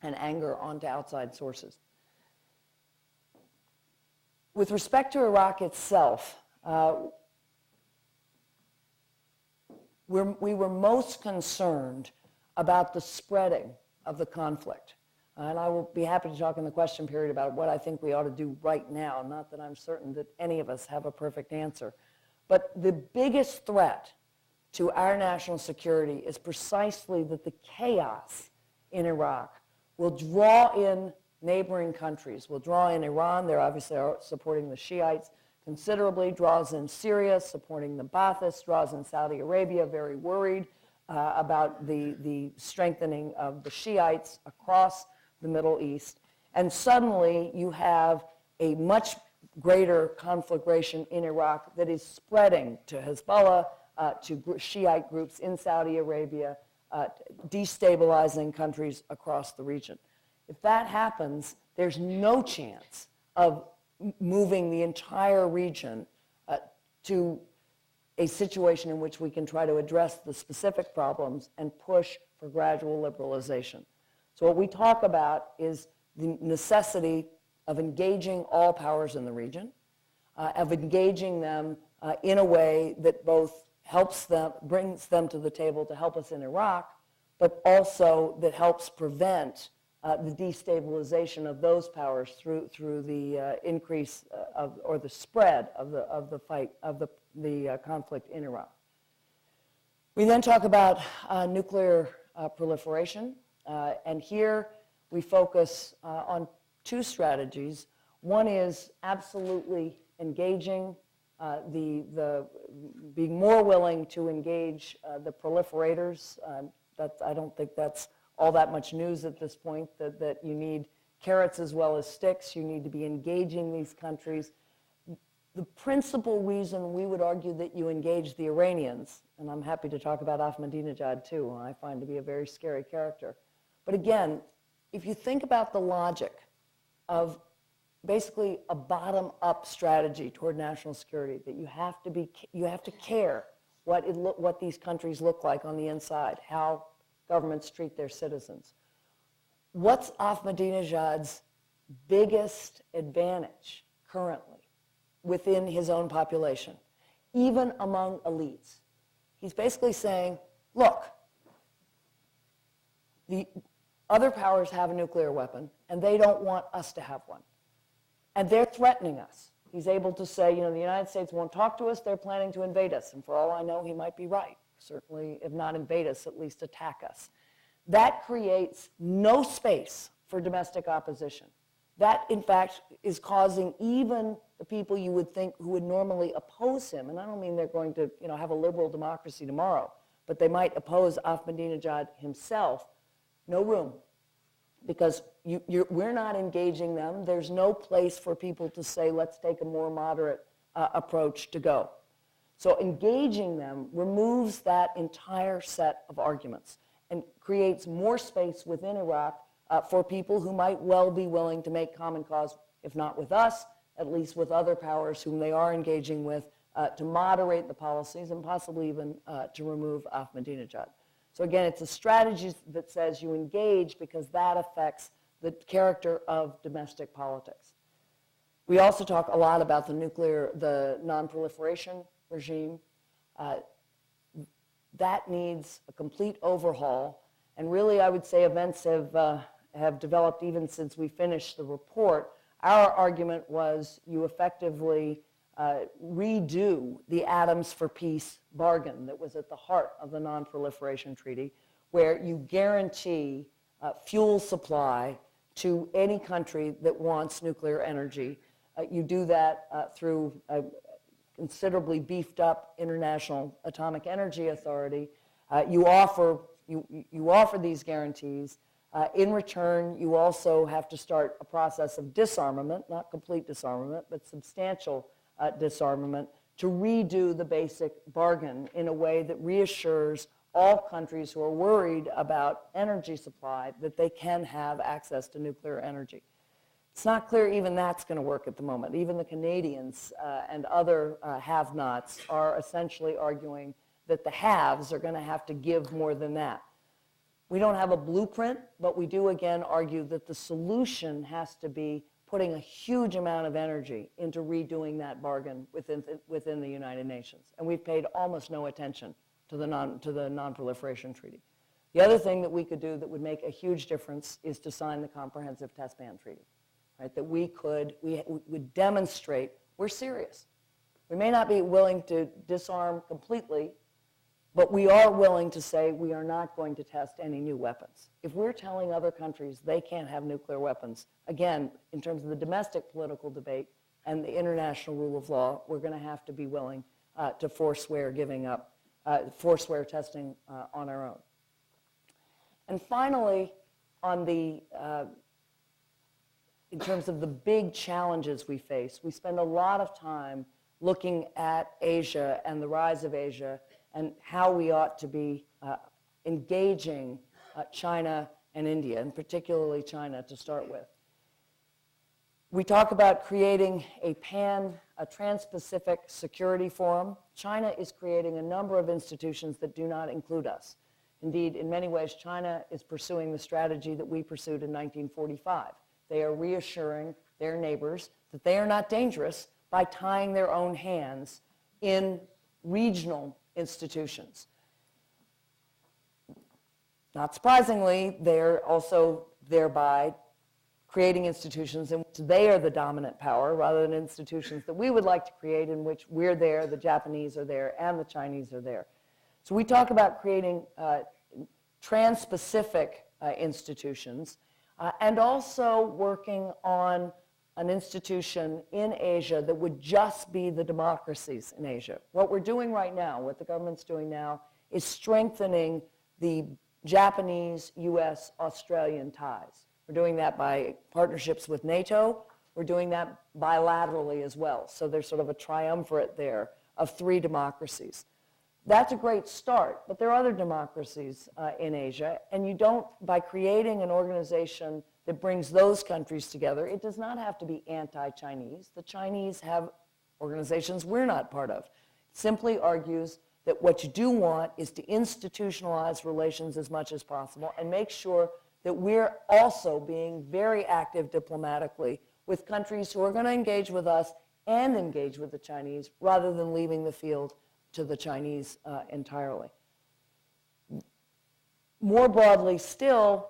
E: and anger onto outside sources. With respect to Iraq itself, we were most concerned about the spreading of the conflict. And I will be happy to talk in the question period about what I think we ought to do right now, not that I'm certain that any of us have a perfect answer. But the biggest threat to our national security is precisely that the chaos in Iraq will draw in neighboring countries, will draw in Iran, they're obviously supporting the Shiites considerably, draws in Syria, supporting the Baathists, draws in Saudi Arabia, very worried about the strengthening of the Shiites across the Middle East. And suddenly you have a much greater conflagration in Iraq that is spreading to Hezbollah, to Shiite groups in Saudi Arabia, destabilizing countries across the region. If that happens, there's no chance of moving the entire region to a situation in which we can try to address the specific problems and push for gradual liberalization. So what we talk about is the necessity of engaging all powers in the region, of engaging them in a way that both helps them, brings them to the table to help us in Iraq, but also that helps prevent the destabilization of those powers through the increase of, or the spread of the fight of the conflict in Iraq. We then talk about nuclear proliferation, and here we focus on two strategies. One is absolutely engaging being more willing to engage the proliferators. I don't think that's all that much news at this point, that you need carrots as well as sticks. You need to be engaging these countries. The principal reason we would argue that you engage the Iranians, and I'm happy to talk about Ahmadinejad too, who I find to be a very scary character. But again, if you think about the logic of basically a bottom-up strategy toward national security, that you have to care what these countries look like on the inside, how governments treat their citizens. What's Ahmadinejad's biggest advantage currently within his own population, even among elites? He's basically saying, look, the other powers have a nuclear weapon, and they don't want us to have one. And they're threatening us. He's able to say, the United States won't talk to us, they're planning to invade us. And for all I know, he might be right. Certainly, if not invade us, at least attack us. That creates no space for domestic opposition. That, in fact, is causing even the people you would think who would normally oppose him, and I don't mean they're going to have a liberal democracy tomorrow, but they might oppose Ahmadinejad himself, no room. Because we're not engaging them. There's no place for people to say, let's take a more moderate approach to go. So engaging them removes that entire set of arguments and creates more space within Iraq for people who might well be willing to make common cause, if not with us, at least with other powers whom they are engaging with, to moderate the policies and possibly even to remove Ahmadinejad. So again, it's a strategy that says you engage because that affects the character of domestic politics. We also talk a lot about the non-proliferation regime. That needs a complete overhaul. And really, I would say events have developed even since we finished the report. Our argument was you effectively redo the Atoms for Peace bargain that was at the heart of the Non-Proliferation Treaty, where you guarantee fuel supply to any country that wants nuclear energy. You do that through a considerably beefed up International Atomic Energy Authority, You offer these guarantees. In return, you also have to start a process of disarmament, not complete disarmament, but substantial disarmament, to redo the basic bargain in a way that reassures all countries who are worried about energy supply that they can have access to nuclear energy. It's not clear even that's going to work at the moment. Even the Canadians and other have-nots are essentially arguing that the haves are going to have to give more than that. We don't have a blueprint, but we do again argue that the solution has to be putting a huge amount of energy into redoing that bargain within the United Nations. And we've paid almost no attention to the Non-Proliferation Treaty. The other thing that we could do that would make a huge difference is to sign the Comprehensive Test Ban Treaty. Right, that we would demonstrate we're serious. We may not be willing to disarm completely, but we are willing to say we are not going to test any new weapons. If we're telling other countries they can't have nuclear weapons, again, in terms of the domestic political debate and the international rule of law, we're going to have to be willing to forswear testing on our own. And finally, on the in terms of the big challenges we face, we spend a lot of time looking at Asia and the rise of Asia and how we ought to be engaging China and India, and particularly China to start with. We talk about creating a trans-Pacific security forum. China is creating a number of institutions that do not include us. Indeed, in many ways, China is pursuing the strategy that we pursued in 1945. They are reassuring their neighbors that they are not dangerous by tying their own hands in regional institutions. Not surprisingly, they're also thereby creating institutions in which they are the dominant power rather than institutions that we would like to create in which we're there, the Japanese are there, and the Chinese are there. So we talk about creating trans-Pacific institutions and also working on an institution in Asia that would just be the democracies in Asia. What we're doing right now, what the government's doing now, is strengthening the Japanese, US, Australian ties. We're doing that by partnerships with NATO. We're doing that bilaterally as well. So there's sort of a triumvirate there of three democracies. That's a great start, but there are other democracies in Asia, and you don't, by creating an organization that brings those countries together, it does not have to be anti-Chinese. The Chinese have organizations we're not part of. It simply argues that what you do want is to institutionalize relations as much as possible and make sure that we're also being very active diplomatically with countries who are going to engage with us and engage with the Chinese rather than leaving the field to the Chinese entirely. More broadly still,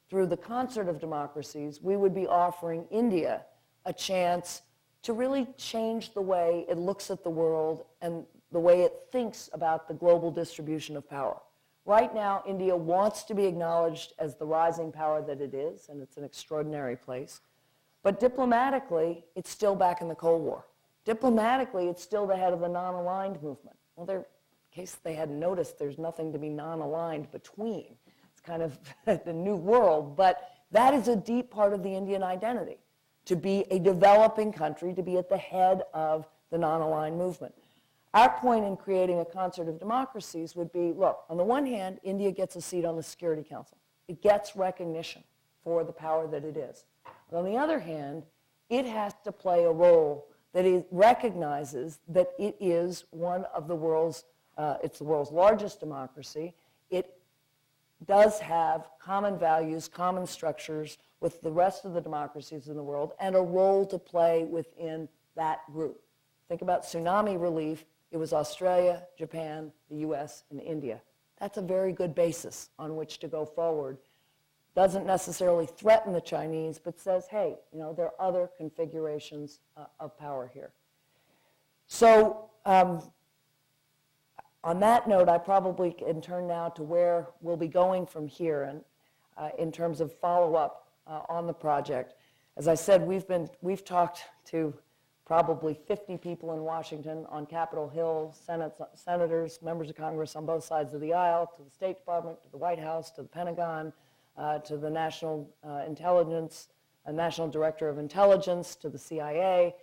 E: through the concert of democracies, we would be offering India a chance to really change the way it looks at the world and the way it thinks about the global distribution of power. Right now, India wants to be acknowledged as the rising power that it is, and it's an extraordinary place. But diplomatically, it's still back in the Cold War. Diplomatically, it's still the head of the non-aligned movement. Well, in case they hadn't noticed, there's nothing to be non-aligned between. It's kind of the new world, but that is a deep part of the Indian identity, to be a developing country, to be at the head of the non-aligned movement. Our point in creating a concert of democracies would be, look, on the one hand, India gets a seat on the Security Council. It gets recognition for the power that it is. But on the other hand, it has to play a role that it recognizes that it is one of the world's, it's the world's largest democracy. It does have common values, common structures with the rest of the democracies in the world, and a role to play within that group. Think about tsunami relief. It was Australia, Japan, the US, and India. That's a very good basis on which to go forward. Doesn't necessarily threaten the Chinese, but says, hey, there are other configurations of power here. So on that note, I probably can turn now to where we'll be going from here and in terms of follow-up on the project. As I said, we've talked to probably 50 people in Washington on Capitol Hill, senators, members of Congress on both sides of the aisle, to the State Department, to the White House, to the Pentagon, to the National National Director of Intelligence, to the CIA,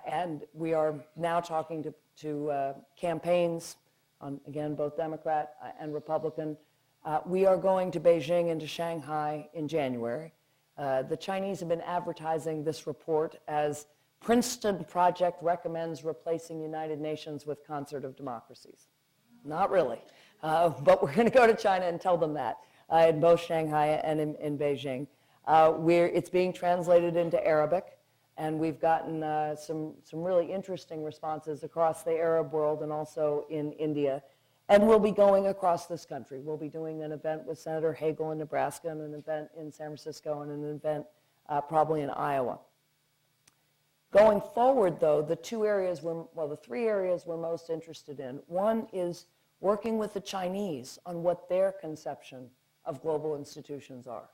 E: and we are now talking to campaigns on, again, both Democrat and Republican. We are going to Beijing and to Shanghai in January. The Chinese have been advertising this report as Princeton Project recommends replacing United Nations with concert of democracies. Not really, but we're going to go to China and tell them that in both Shanghai and in Beijing. It's being translated into Arabic, and we've gotten some really interesting responses across the Arab world and also in India. And we'll be going across this country. We'll be doing an event with Senator Hagel in Nebraska, and an event in San Francisco, and an event probably in Iowa. Going forward, though, the three areas we're most interested in. One is working with the Chinese on what their conception of global institutions are.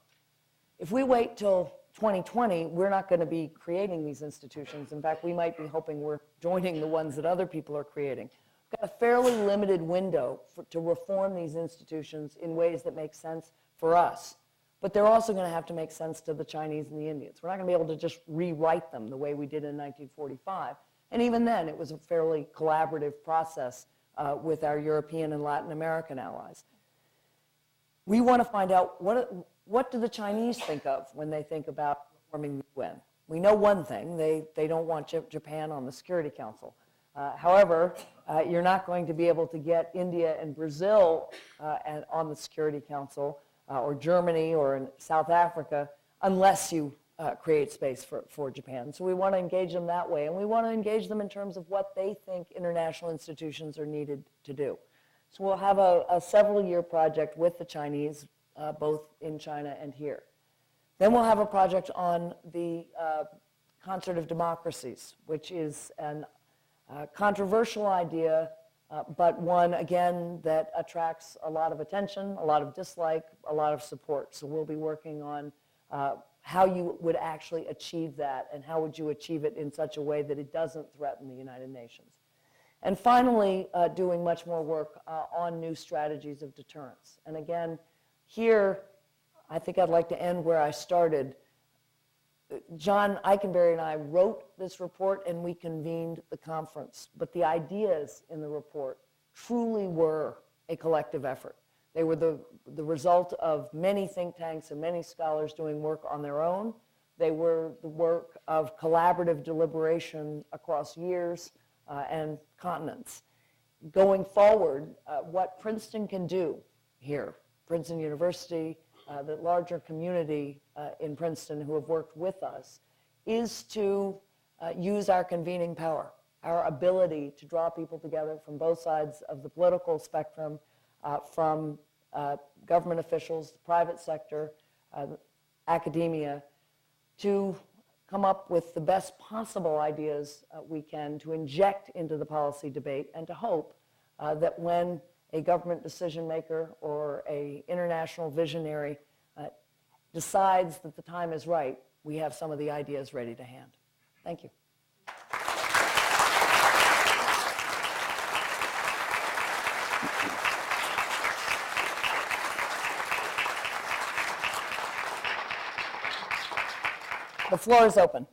E: If we wait till 2020, we're not going to be creating these institutions. In fact, we might be hoping we're joining the ones that other people are creating. We've got a fairly limited window to reform these institutions in ways that make sense for us. But they're also going to have to make sense to the Chinese and the Indians. We're not going to be able to just rewrite them the way we did in 1945. And even then, it was a fairly collaborative process with our European and Latin American allies. We want to find out what do the Chinese think of when they think about reforming the UN. We know one thing, they don't want Japan on the Security Council. However, you're not going to be able to get India and Brazil on the Security Council, or Germany or in South Africa, unless you create space for Japan. So we want to engage them that way, and we want to engage them in terms of what they think international institutions are needed to do. So we'll have a several-year project with the Chinese, both in China and here. Then we'll have a project on the concert of democracies, which is a controversial idea, but one, again, that attracts a lot of attention, a lot of dislike, a lot of support. So we'll be working on how you would actually achieve that, and how would you achieve it in such a way that it doesn't threaten the United Nations. And finally, doing much more work on new strategies of deterrence. And again, here, I think I'd like to end where I started. John Eikenberry and I wrote this report, and we convened the conference. But the ideas in the report truly were a collective effort. They were the result of many think tanks and many scholars doing work on their own. They were the work of collaborative deliberation across years and continents. Going forward, what Princeton can do here, Princeton University, the larger community in Princeton who have worked with us, is to use our convening power, our ability to draw people together from both sides of the political spectrum, from government officials, the private sector, academia, to come up with the best possible ideas we can to inject into the policy debate, and to hope that when a government decision maker or an international visionary decides that the time is right, we have some of the ideas ready to hand. Thank you. The floor is open.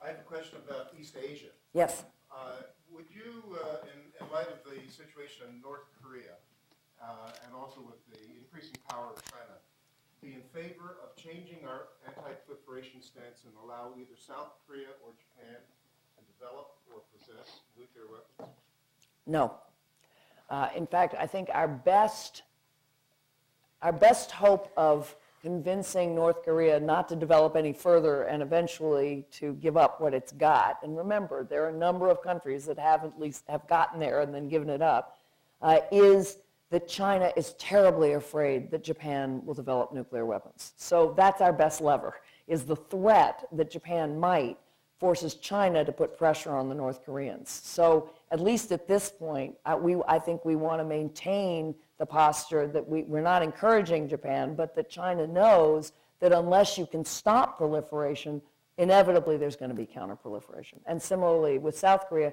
F: I have a question about East Asia.
E: Yes.
F: Would you, in light of the situation in North Korea, and also with the increasing power of China, be in favor of changing our anti-proliferation stance and allow either South Korea or Japan to develop or possess nuclear weapons?
E: No. In fact, I think our best hope of convincing North Korea not to develop any further and eventually to give up what it's got, and remember, there are a number of countries that have gotten there and then given it up, is that China is terribly afraid that Japan will develop nuclear weapons. So that's our best lever, is the threat that Japan might forces China to put pressure on the North Koreans. So at least at this point, I think we want to maintain the posture that we're not encouraging Japan, but that China knows that unless you can stop proliferation, inevitably there's going to be counterproliferation. And similarly with South Korea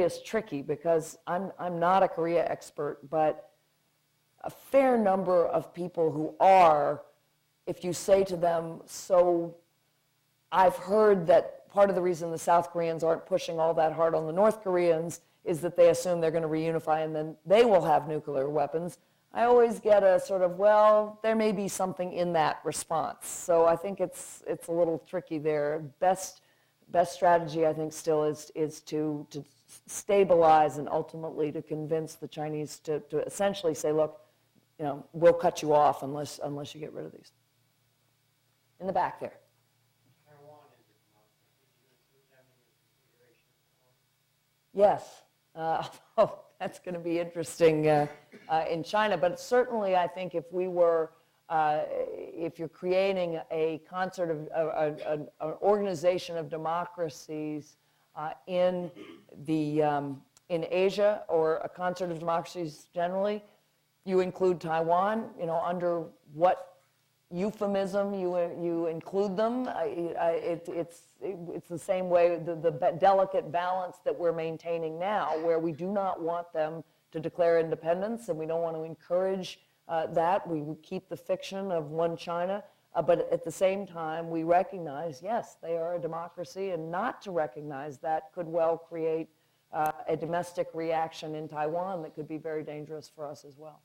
E: is tricky because I'm not a Korea expert, but a fair number of people who are, if you say to them, so I've heard that part of the reason the South Koreans aren't pushing all that hard on the North Koreans is that they assume they're going to reunify and then they will have nuclear weapons. I always get a sort of, well, there may be something in that response. So I think it's a little tricky there. Best strategy, I think, still is to stabilize and ultimately to convince the Chinese to essentially say, look, we'll cut you off unless you get rid of these. In the back there. Yes. Oh, that's going to be interesting in China. But certainly, I think if you're creating a concert of an organization of democracies in Asia or a concert of democracies generally, you include Taiwan. Under what euphemism you include them. It's the same way, the delicate balance that we're maintaining now, where we do not want them to declare independence, and we don't want to encourage that. We keep the fiction of one China, but at the same time, we recognize, yes, they are a democracy, and not to recognize that could well create a domestic reaction in Taiwan that could be very dangerous for us as well.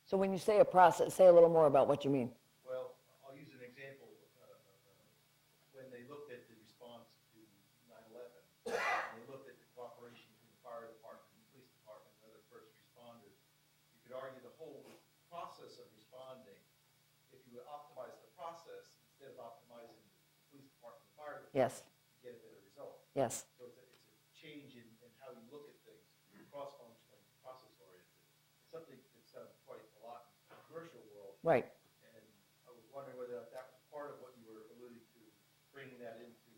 E: So when you say a process, say a little more about what you mean.
G: Well, I'll use an example. When they looked at the response to 9/11, and they looked at the cooperation between the fire department, the police department, and other first responders, you could argue the whole process of responding, if you would optimize the process instead of optimizing the police department and the fire department,
E: yes,
G: you get a better result.
E: Yes.
G: So it's a change in how you look at things, cross-functional, process-oriented. It's something that's done quite a lot in the commercial world.
E: Right.
G: And I was wondering whether that was part of what you were alluding to, bringing that into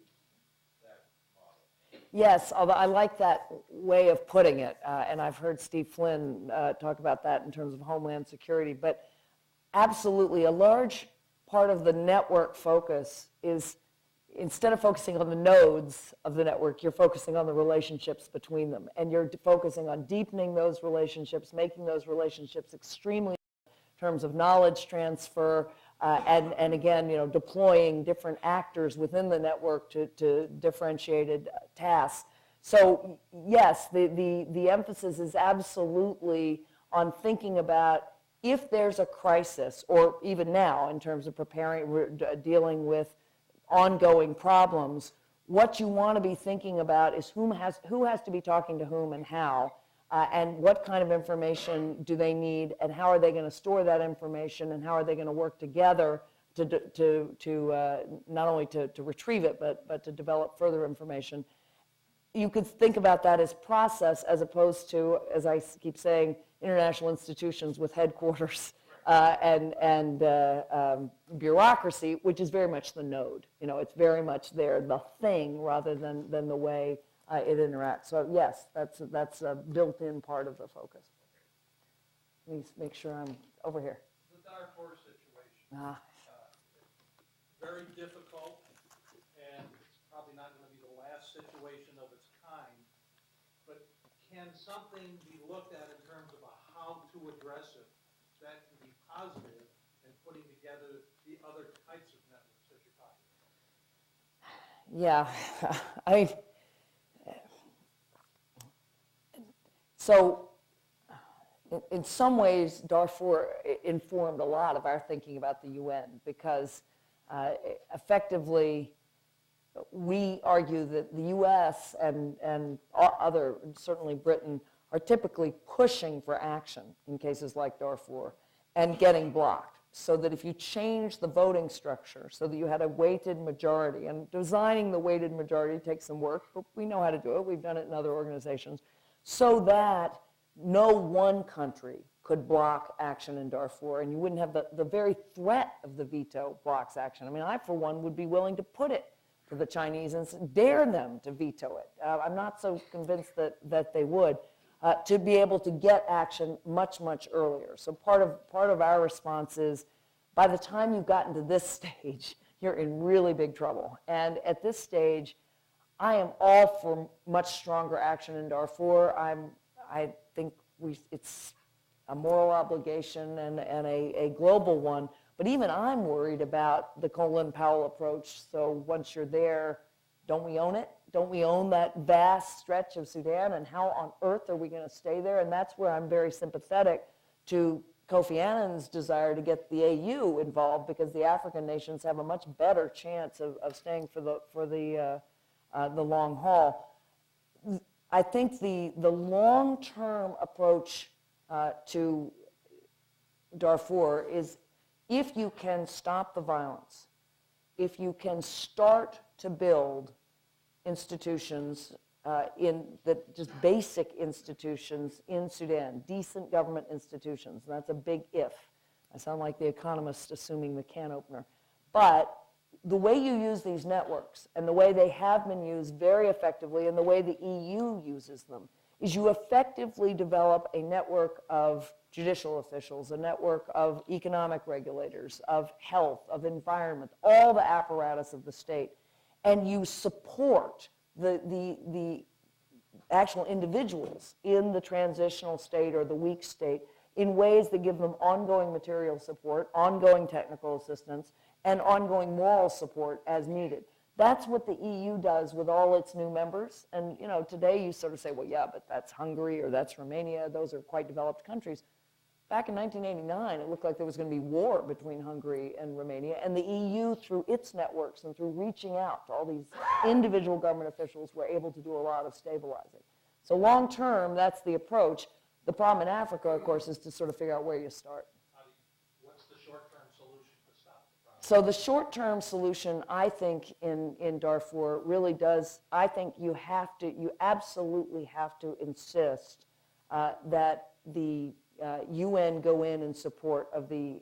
G: that model.
E: Yes, although I like that way of putting it, and I've heard Steve Flynn talk about that in terms of homeland security, but absolutely a large part of the network focus is, instead of focusing on the nodes of the network, you're focusing on the relationships between them. And you're focusing on deepening those relationships, making those relationships extremely in terms of knowledge transfer, and again, deploying different actors within the network to differentiated tasks. So yes, the emphasis is absolutely on thinking about if there's a crisis, or even now in terms of dealing with ongoing problems, what you want to be thinking about is who has to be talking to whom and how, and what kind of information do they need, and how are they going to store that information, and how are they going to work together to not only to retrieve it, but to develop further information. You could think about that as process as opposed to, as I keep saying, international institutions with headquarters and bureaucracy, which is very much the node. It's very much there, the thing, rather than the way it interacts. So yes, that's a built-in part of the focus. Let me make sure I'm over here.
H: The Darfur situation. Very difficult, and it's probably not going to be the last situation of its kind. But can something be looked at in terms of how to address it that can be positive in putting together the other types of networks that you're talking about?
E: Yeah, so in some ways, Darfur informed a lot of our thinking about the UN, because effectively, we argue that the U.S. and other, certainly Britain, are typically pushing for action in cases like Darfur and getting blocked. so that if you change the voting structure so that you had a weighted majority, and designing the weighted majority takes some work, but we know how to do it. We've done it in other organizations, so that no one country could block action in Darfur, and you wouldn't have the very threat of the veto blocks action. I mean, I, for one, would be willing to put it to the Chinese and dare them to veto it. I'm not so convinced that they would, to be able to get action much, much earlier. So part of our response is, by the time you've gotten to this stage, you're in really big trouble. And at this stage, I am all for much stronger action in Darfur. I think it's a moral obligation and a global one. But even I'm worried about the Colin Powell approach. So once you're there, don't we own it? Don't we own that vast stretch of Sudan? And how on earth are we going to stay there? And that's where I'm very sympathetic to Kofi Annan's desire to get the AU involved, because the African nations have a much better chance of staying for the long haul. I think the long-term approach to Darfur is, if you can stop the violence, if you can start to build institutions just basic institutions in Sudan, decent government institutions, and that's a big if. I sound like the economist assuming the can opener. But the way you use these networks, and the way they have been used very effectively, and the way the EU uses them, is you effectively develop a network of judicial officials, a network of economic regulators, of health, of environment, all the apparatus of the state, and you support the actual individuals in the transitional state or the weak state in ways that give them ongoing material support, ongoing technical assistance, and ongoing moral support as needed. That's what the EU does with all its new members. And today you sort of say, well, yeah, but that's Hungary or that's Romania. Those are quite developed countries. Back in 1989, it looked like there was going to be war between Hungary and Romania, and the EU, through its networks and through reaching out to all these individual government officials, were able to do a lot of stabilizing. So long term, that's the approach. The problem in Africa, of course, is to sort of figure out where you start.
H: What's the short-term solution to stop the problem?
E: So the short-term solution, I think, in Darfur really does, I think you absolutely have to insist that the UN go in support of the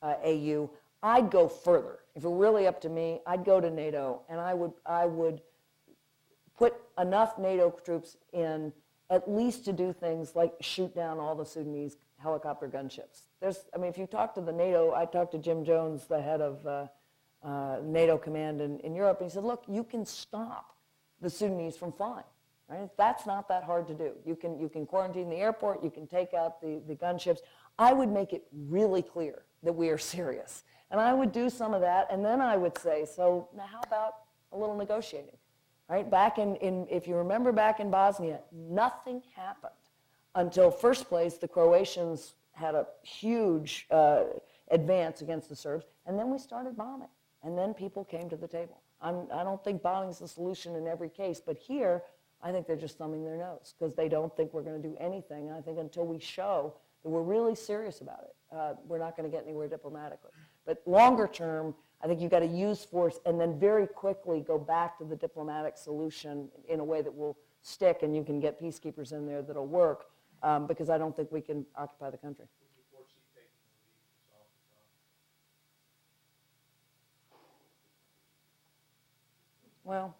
E: AU. I'd go further. If it were really up to me, I'd go to NATO, and I would put enough NATO troops in at least to do things like shoot down all the Sudanese helicopter gunships. If you talk to the NATO, I talked to Jim Jones, the head of NATO command in Europe, and he said, look, you can stop the Sudanese from flying. Right? That's not that hard to do. You can quarantine the airport, you can take out the gunships. I would make it really clear that we are serious. And I would do some of that, and then I would say, so now how about a little negotiating? Right? Back if you remember back in Bosnia, nothing happened until first place the Croatians had a huge advance against the Serbs, and then we started bombing. And then people came to the table. I don't think bombing is the solution in every case, but here, I think they're just thumbing their nose because they don't think we're going to do anything. And I think until we show that we're really serious about it, we're not going to get anywhere diplomatically. But longer term, I think you've got to use force and then very quickly go back to the diplomatic solution in a way that will stick, and you can get peacekeepers in there that'll work, because I don't think we can occupy the country.
H: Would you foresee taking the lead to solve the problem?
E: Well,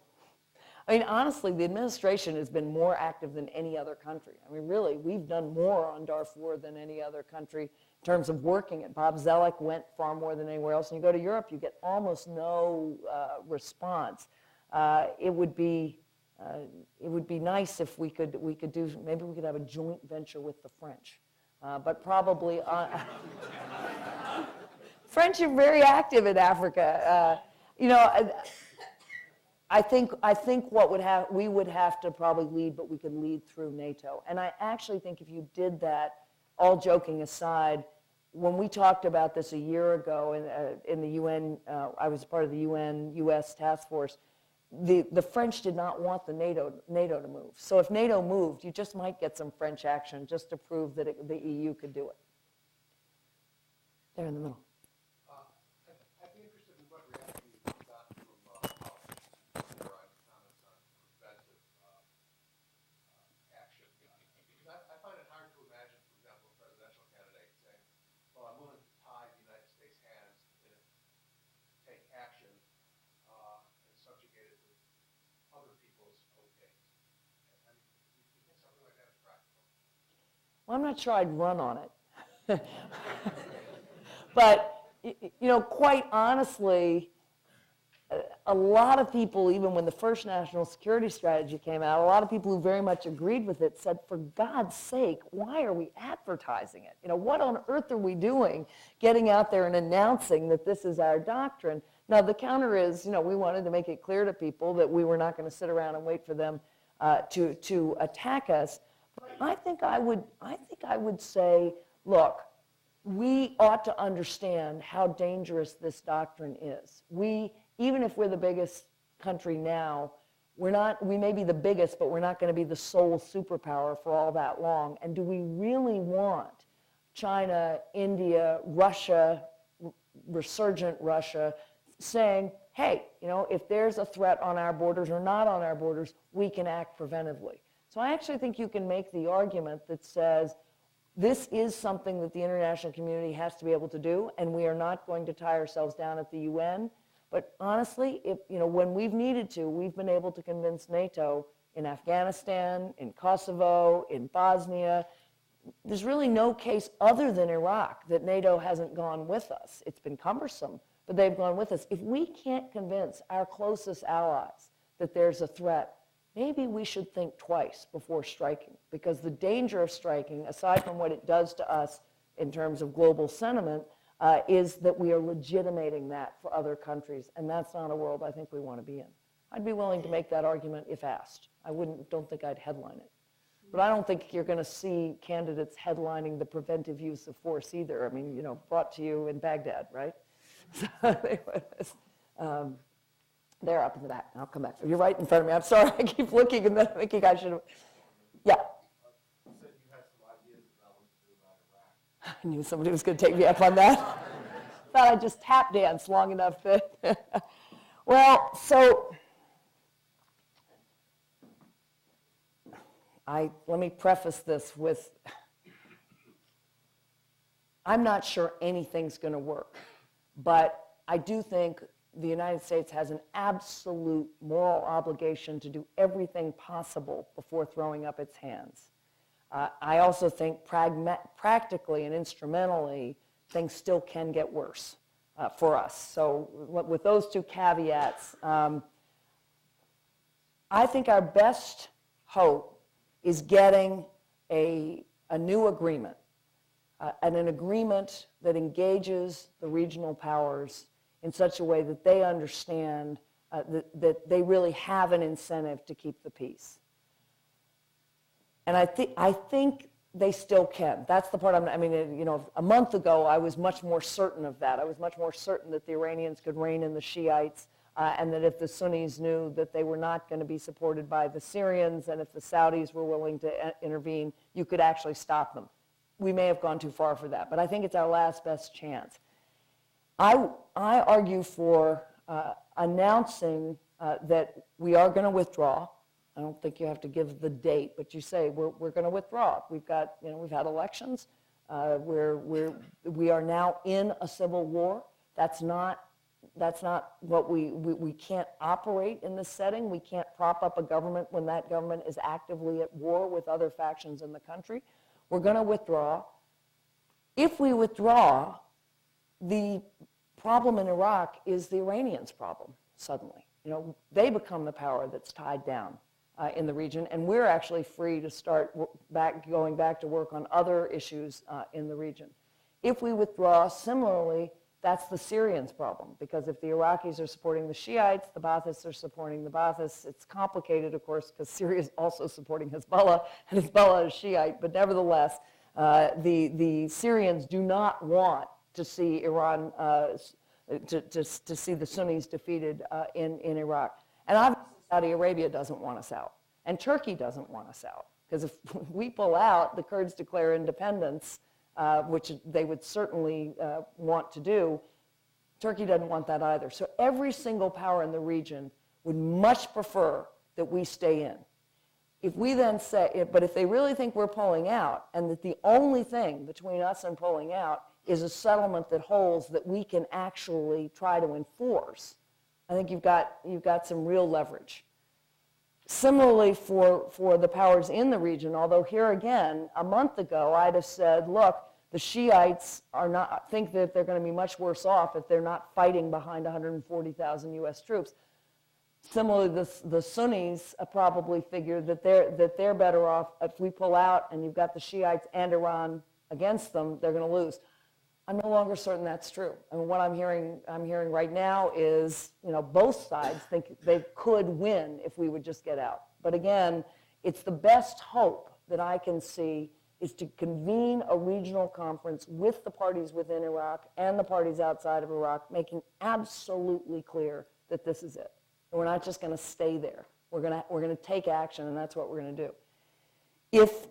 E: honestly, the administration has been more active than any other country. Really, we've done more on Darfur than any other country in terms of working it. Bob Zellick went far more than anywhere else. And you go to Europe, you get almost no response. It would be nice if we could do, maybe we could have a joint venture with the French. But probably, French are very active in Africa. I think we would have to probably lead, but we could lead through NATO. And I actually think if you did that, all joking aside, when we talked about this a year ago in the UN, I was part of the UN-US task force, the French did not want the NATO to move. So if NATO moved, you just might get some French action just to prove that the EU could do it. There in the middle.
I: I'd be interested in what reaction you've gotten from politicians in their comments on preventive action. Because I find it hard to imagine, for example, a presidential candidate saying, well, I'm willing to tie the United States' hands in it, take action, and subjugate it to other people's okays. I mean, do you think something like that is practical?
E: Well, I'm not sure I'd run on it. But, quite honestly, a lot of people, even when the first national security strategy came out, a lot of people who very much agreed with it said, for God's sake, why are we advertising it? What on earth are we doing getting out there and announcing that this is our doctrine? Now, the counter is, we wanted to make it clear to people that we were not going to sit around and wait for them to attack us. But I think I would say, look, we ought to understand how dangerous this doctrine is. Even if we're the biggest country now, we may be the biggest, but we're not going to be the sole superpower for all that long. And do we really want China, India, Russia, resurgent Russia, saying, hey, if there's a threat on our borders or not on our borders, we can act preventively. So I actually think you can make the argument that says, this is something that the international community has to be able to do, and we are not going to tie ourselves down at the UN. But honestly, when we've needed to, we've been able to convince NATO in Afghanistan, in Kosovo, in Bosnia. There's really no case other than Iraq that NATO hasn't gone with us. It's been cumbersome, but they've gone with us. If we can't convince our closest allies that there's a threat, maybe we should think twice before striking, because the danger of striking, aside from what it does to us in terms of global sentiment, is that we are legitimating that for other countries, and that's not a world I think we want to be in. I'd be willing to make that argument if asked. Don't think I'd headline it. But I don't think you're going to see candidates headlining the preventive use of force either. I mean, brought to you in Baghdad, right? So they're up in the back. I'll come back. You're right in front of me. I'm sorry. I keep looking and then thinking I should have. Yeah.
I: You said you had some ideas about what to do about Iraq.
E: I knew somebody was going to take me up on that. Thought I'd just tap dance long enough that. Well, so let me preface this with, I'm not sure anything's going to work, but I do think the United States has an absolute moral obligation to do everything possible before throwing up its hands. I also think practically and instrumentally, things still can get worse for us. So with those two caveats, I think our best hope is getting a new agreement, and an agreement that engages the regional powers in such a way that they understand that they really have an incentive to keep the peace. And I think they still can. That's the part a month ago I was much more certain of that. I was much more certain that the Iranians could rein in the Shiites, and that if the Sunnis knew that they were not going to be supported by the Syrians, and if the Saudis were willing to intervene, you could actually stop them. We may have gone too far for that, but I think it's our last best chance. I argue for announcing that we are going to withdraw. I don't think you have to give the date, but you say we're going to withdraw. We've had elections. We are now in a civil war. That's not what we can't operate in this setting. We can't prop up a government when that government is actively at war with other factions in the country. We're going to withdraw. If we withdraw, the problem in Iraq is the Iranians' problem suddenly. They become the power that's tied down in the region, and we're actually free to start going back to work on other issues in the region. If we withdraw, similarly, that's the Syrians' problem, because if the Iraqis are supporting the Shiites, the Baathists are supporting the Baathists. It's complicated, of course, because Syria is also supporting Hezbollah, and Hezbollah is Shiite, but nevertheless, the Syrians do not want to see Iran, to see the Sunnis defeated in Iraq. And obviously Saudi Arabia doesn't want us out, and Turkey doesn't want us out, because if we pull out, the Kurds declare independence, which they would certainly want to do. Turkey doesn't want that either. So every single power in the region would much prefer that we stay in. If we then say, but if they really think we're pulling out, and that the only thing between us and pulling out is a settlement that holds that we can actually try to enforce, I think you've got some real leverage. Similarly for the powers in the region, although here again, a month ago, I'd have said, look, the Shiites think that they're going to be much worse off if they're not fighting behind 140,000 U.S. troops. Similarly, the Sunnis probably figure that they're better off if we pull out and you've got the Shiites and Iran against them, they're going to lose. I'm no longer certain that's true. I mean, what I'm hearing right now is, both sides think they could win if we would just get out. But again, it's the best hope that I can see is to convene a regional conference with the parties within Iraq and the parties outside of Iraq, making absolutely clear that this is it. And we're not just going to stay there. We're going to take action, and that's what we're going to do. If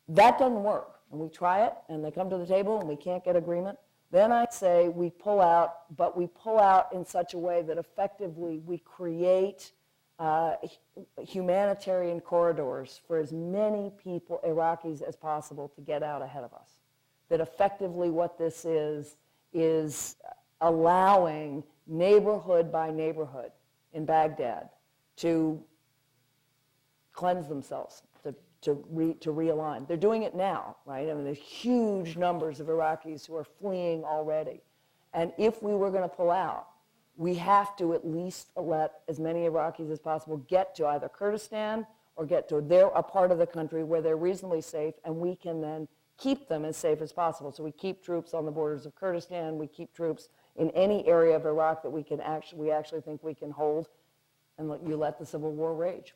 E: that doesn't work, and we try it, and they come to the table, and we can't get agreement, then I'd say we pull out, but we pull out in such a way that effectively we create humanitarian corridors for as many people, Iraqis, as possible to get out ahead of us. That effectively what this is allowing neighborhood by neighborhood in Baghdad to cleanse themselves, to realign. They're doing it now, right? I mean, there's huge numbers of Iraqis who are fleeing already. And if we were going to pull out, we have to at least let as many Iraqis as possible get to either Kurdistan or get to a part of the country where they're reasonably safe, and we can then keep them as safe as possible. So we keep troops on the borders of Kurdistan, we keep troops in any area of Iraq that we actually think we can hold, and you let the civil war rage.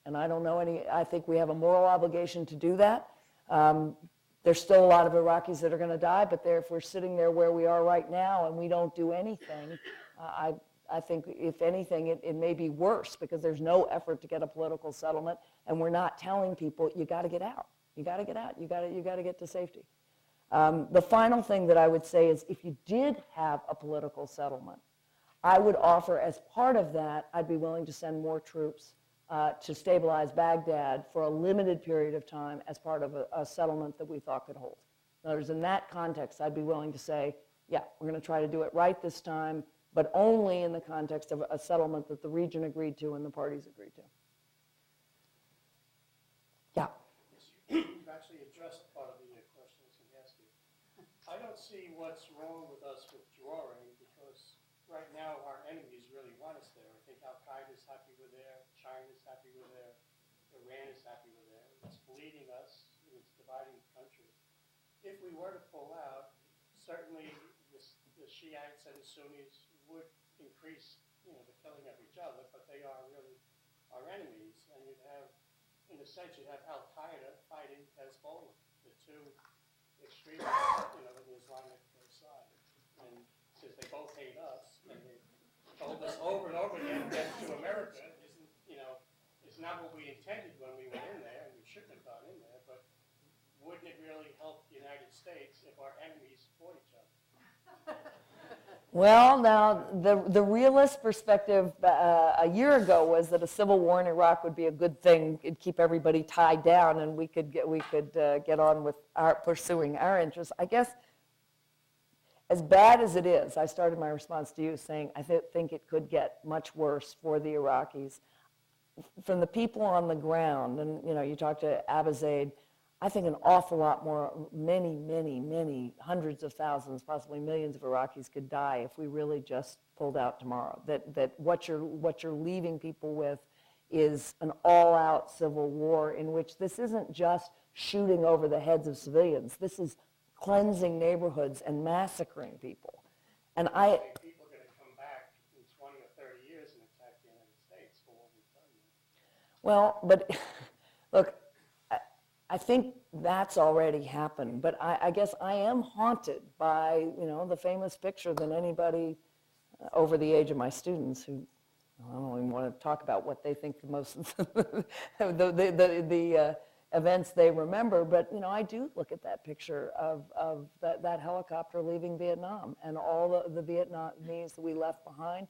E: And I think we have a moral obligation to do that. There's still a lot of Iraqis that are going to die, but if we're sitting there where we are right now and we don't do anything, I think if anything, it may be worse because there's no effort to get a political settlement, and we're not telling people, you got to get out. You got to get out. You got to get to safety. The final thing that I would say is if you did have a political settlement, I would offer as part of that, I'd be willing to send more troops to stabilize Baghdad for a limited period of time as part of a settlement that we thought could hold. In other words, in that context, I'd be willing to say, yeah, we're going to try to do it right this time, but only in the context of a settlement that the region agreed to and the parties agreed to. Yeah.
J: You've actually addressed part of the question I was going to ask you. I don't see what's wrong with us withdrawing because right now our enemies really want us there. I think Al-Qaeda is happy we're there, China's happy we're there, Iran is happy we're there. It's bleeding us, and it's dividing the country. If we were to pull out, certainly the Shiites and the Sunnis would increase, the killing of each other, but they are really our enemies. And you'd have, in a sense, you'd have Al-Qaeda fighting Hezbollah, the two extremists, in the Islamic side. And since they both hate us, and they told us over and over again that to America is not what we intended when we went in there, and we shouldn't have gone in there, but wouldn't it really help the United States if our enemies fought each other?
E: Well, now, the realist perspective a year ago was that a civil war in Iraq would be a good thing. It'd keep everybody tied down, and we could get on with pursuing our interests. I guess, as bad as it is, I started my response to you saying I think it could get much worse for the Iraqis. From the people on the ground, and you talk to Abizaid, I think an awful lot more, many hundreds of thousands, possibly millions of Iraqis could die if we really just pulled out tomorrow. That what you're leaving people with is an all-out civil war in which this isn't just shooting over the heads of civilians. This is cleansing neighborhoods and massacring people. And
J: I think people are going to come back in 20 or 30 years and attack the United States for what we've done.
E: Well, but look, I think that's already happened, but I guess I am haunted by, the famous picture that anybody over the age of my students who, I don't even want to talk about what they think the most, events they remember. But, I do look at that picture of that helicopter leaving Vietnam and all the Vietnamese that we left behind.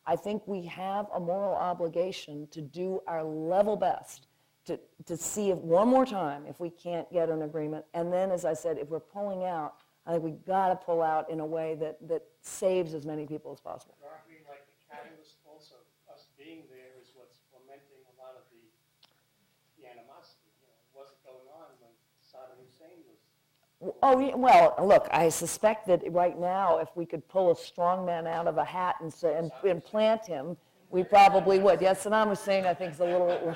E: I think we have a moral obligation to do our level best to see if one more time if we can't get an agreement. And then, as I said, if we're pulling out, I think we've got to pull out in a way that saves as many people as possible.
J: Aren't we like the catalyst also? Us being there is what's fomenting a lot of the animosity. What's going on when Saddam Hussein was...
E: Oh, yeah, well, look, I suspect that right now, if we could pull a strong man out of a hat and plant him, we probably would. Yes, Saddam Hussein, I think, is a little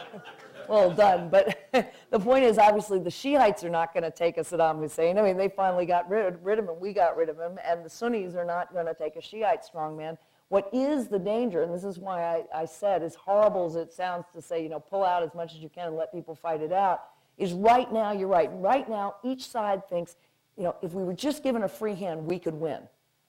E: done. But the point is, obviously, the Shiites are not going to take a Saddam Hussein. I mean, they finally got rid of him. We got rid of him. And the Sunnis are not going to take a Shiite strongman. What is the danger, and this is why I said, as horrible as it sounds to say, pull out as much as you can and let people fight it out, is right now, you're right, right now, each side thinks, if we were just given a free hand, we could win.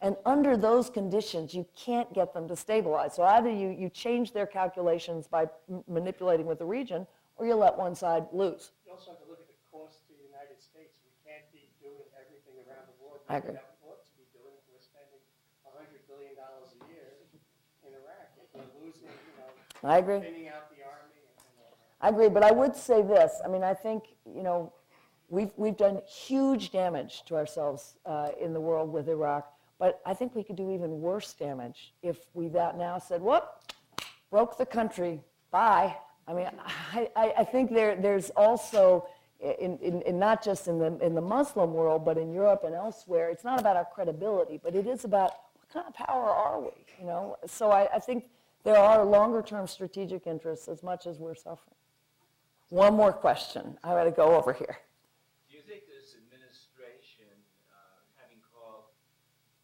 E: And under those conditions, you can't get them to stabilize. So either you change their calculations by manipulating with the region, or you let one side lose.
J: You also have to look at the cost to the United States. We can't be doing everything around the world
E: I agree.
J: that we ought to be doing. We're spending $100 billion a year in Iraq. If we're losing,
E: I agree.
J: thinning out the army and all that.
E: I agree, but I would say this. I mean, I think, we've done huge damage to ourselves in the world with Iraq, but I think we could do even worse damage if we now said, whoop, broke the country, bye. I mean, I think there's also, in not just in the Muslim world, but in Europe and elsewhere, it's not about our credibility, but it is about what kind of power are we, So I think there are longer-term strategic interests as much as we're suffering. One more question. I got to go over here.
K: Do you think this administration, having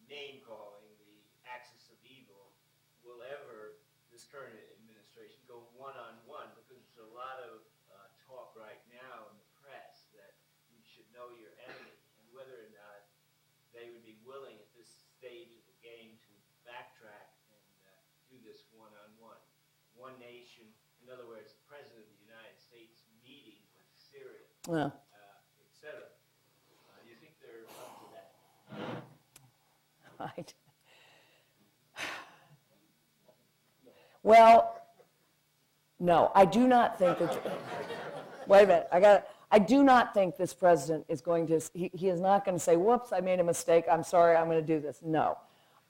K: name-calling the axis of evil, will ever, this current administration, go one-on-one? Because there's a lot of talk right now in the press that you should know your enemy, and whether or not they would be willing at this stage of the game to backtrack and do this one-on-one. One nation, in other words, the President of the United States meeting with Syria,
E: Yeah.
K: etc. Do you think they're up to that?
E: Right. Well, no, I do not think that. Wait a minute, I do not think this president is going to. He is not going to say, "Whoops, I made a mistake. I'm sorry. I'm going to do this." No,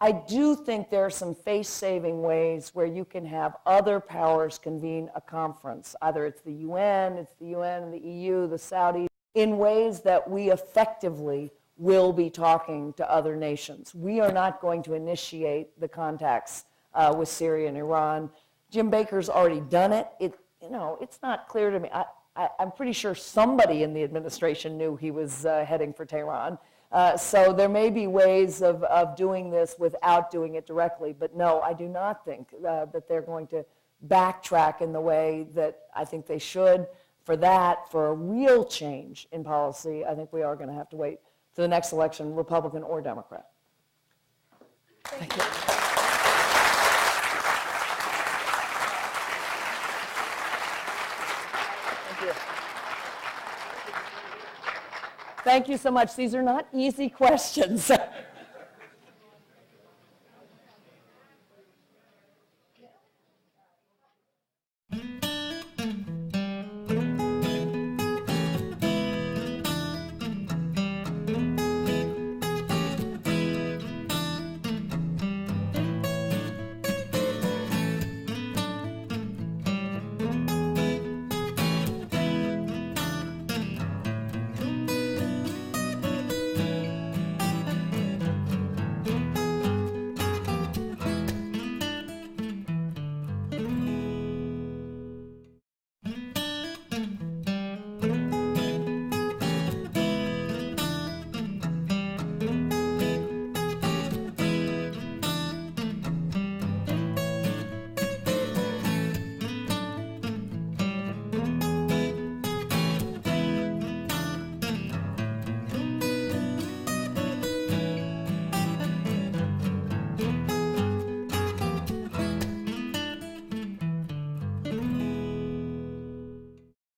E: I do think there are some face-saving ways where you can have other powers convene a conference. Either it's the UN and the EU, the Saudis, in ways that we effectively will be talking to other nations. We are not going to initiate the contacts with Syria and Iran. Jim Baker's already done it. It's not clear to me. I'm pretty sure somebody in the administration knew he was heading for Tehran. So there may be ways of doing this without doing it directly. But no, I do not think that they're going to backtrack in the way that I think they should. For a real change in policy, I think we are going to have to wait to the next election, Republican or Democrat. Thank you. Thank you so much. These are not easy questions.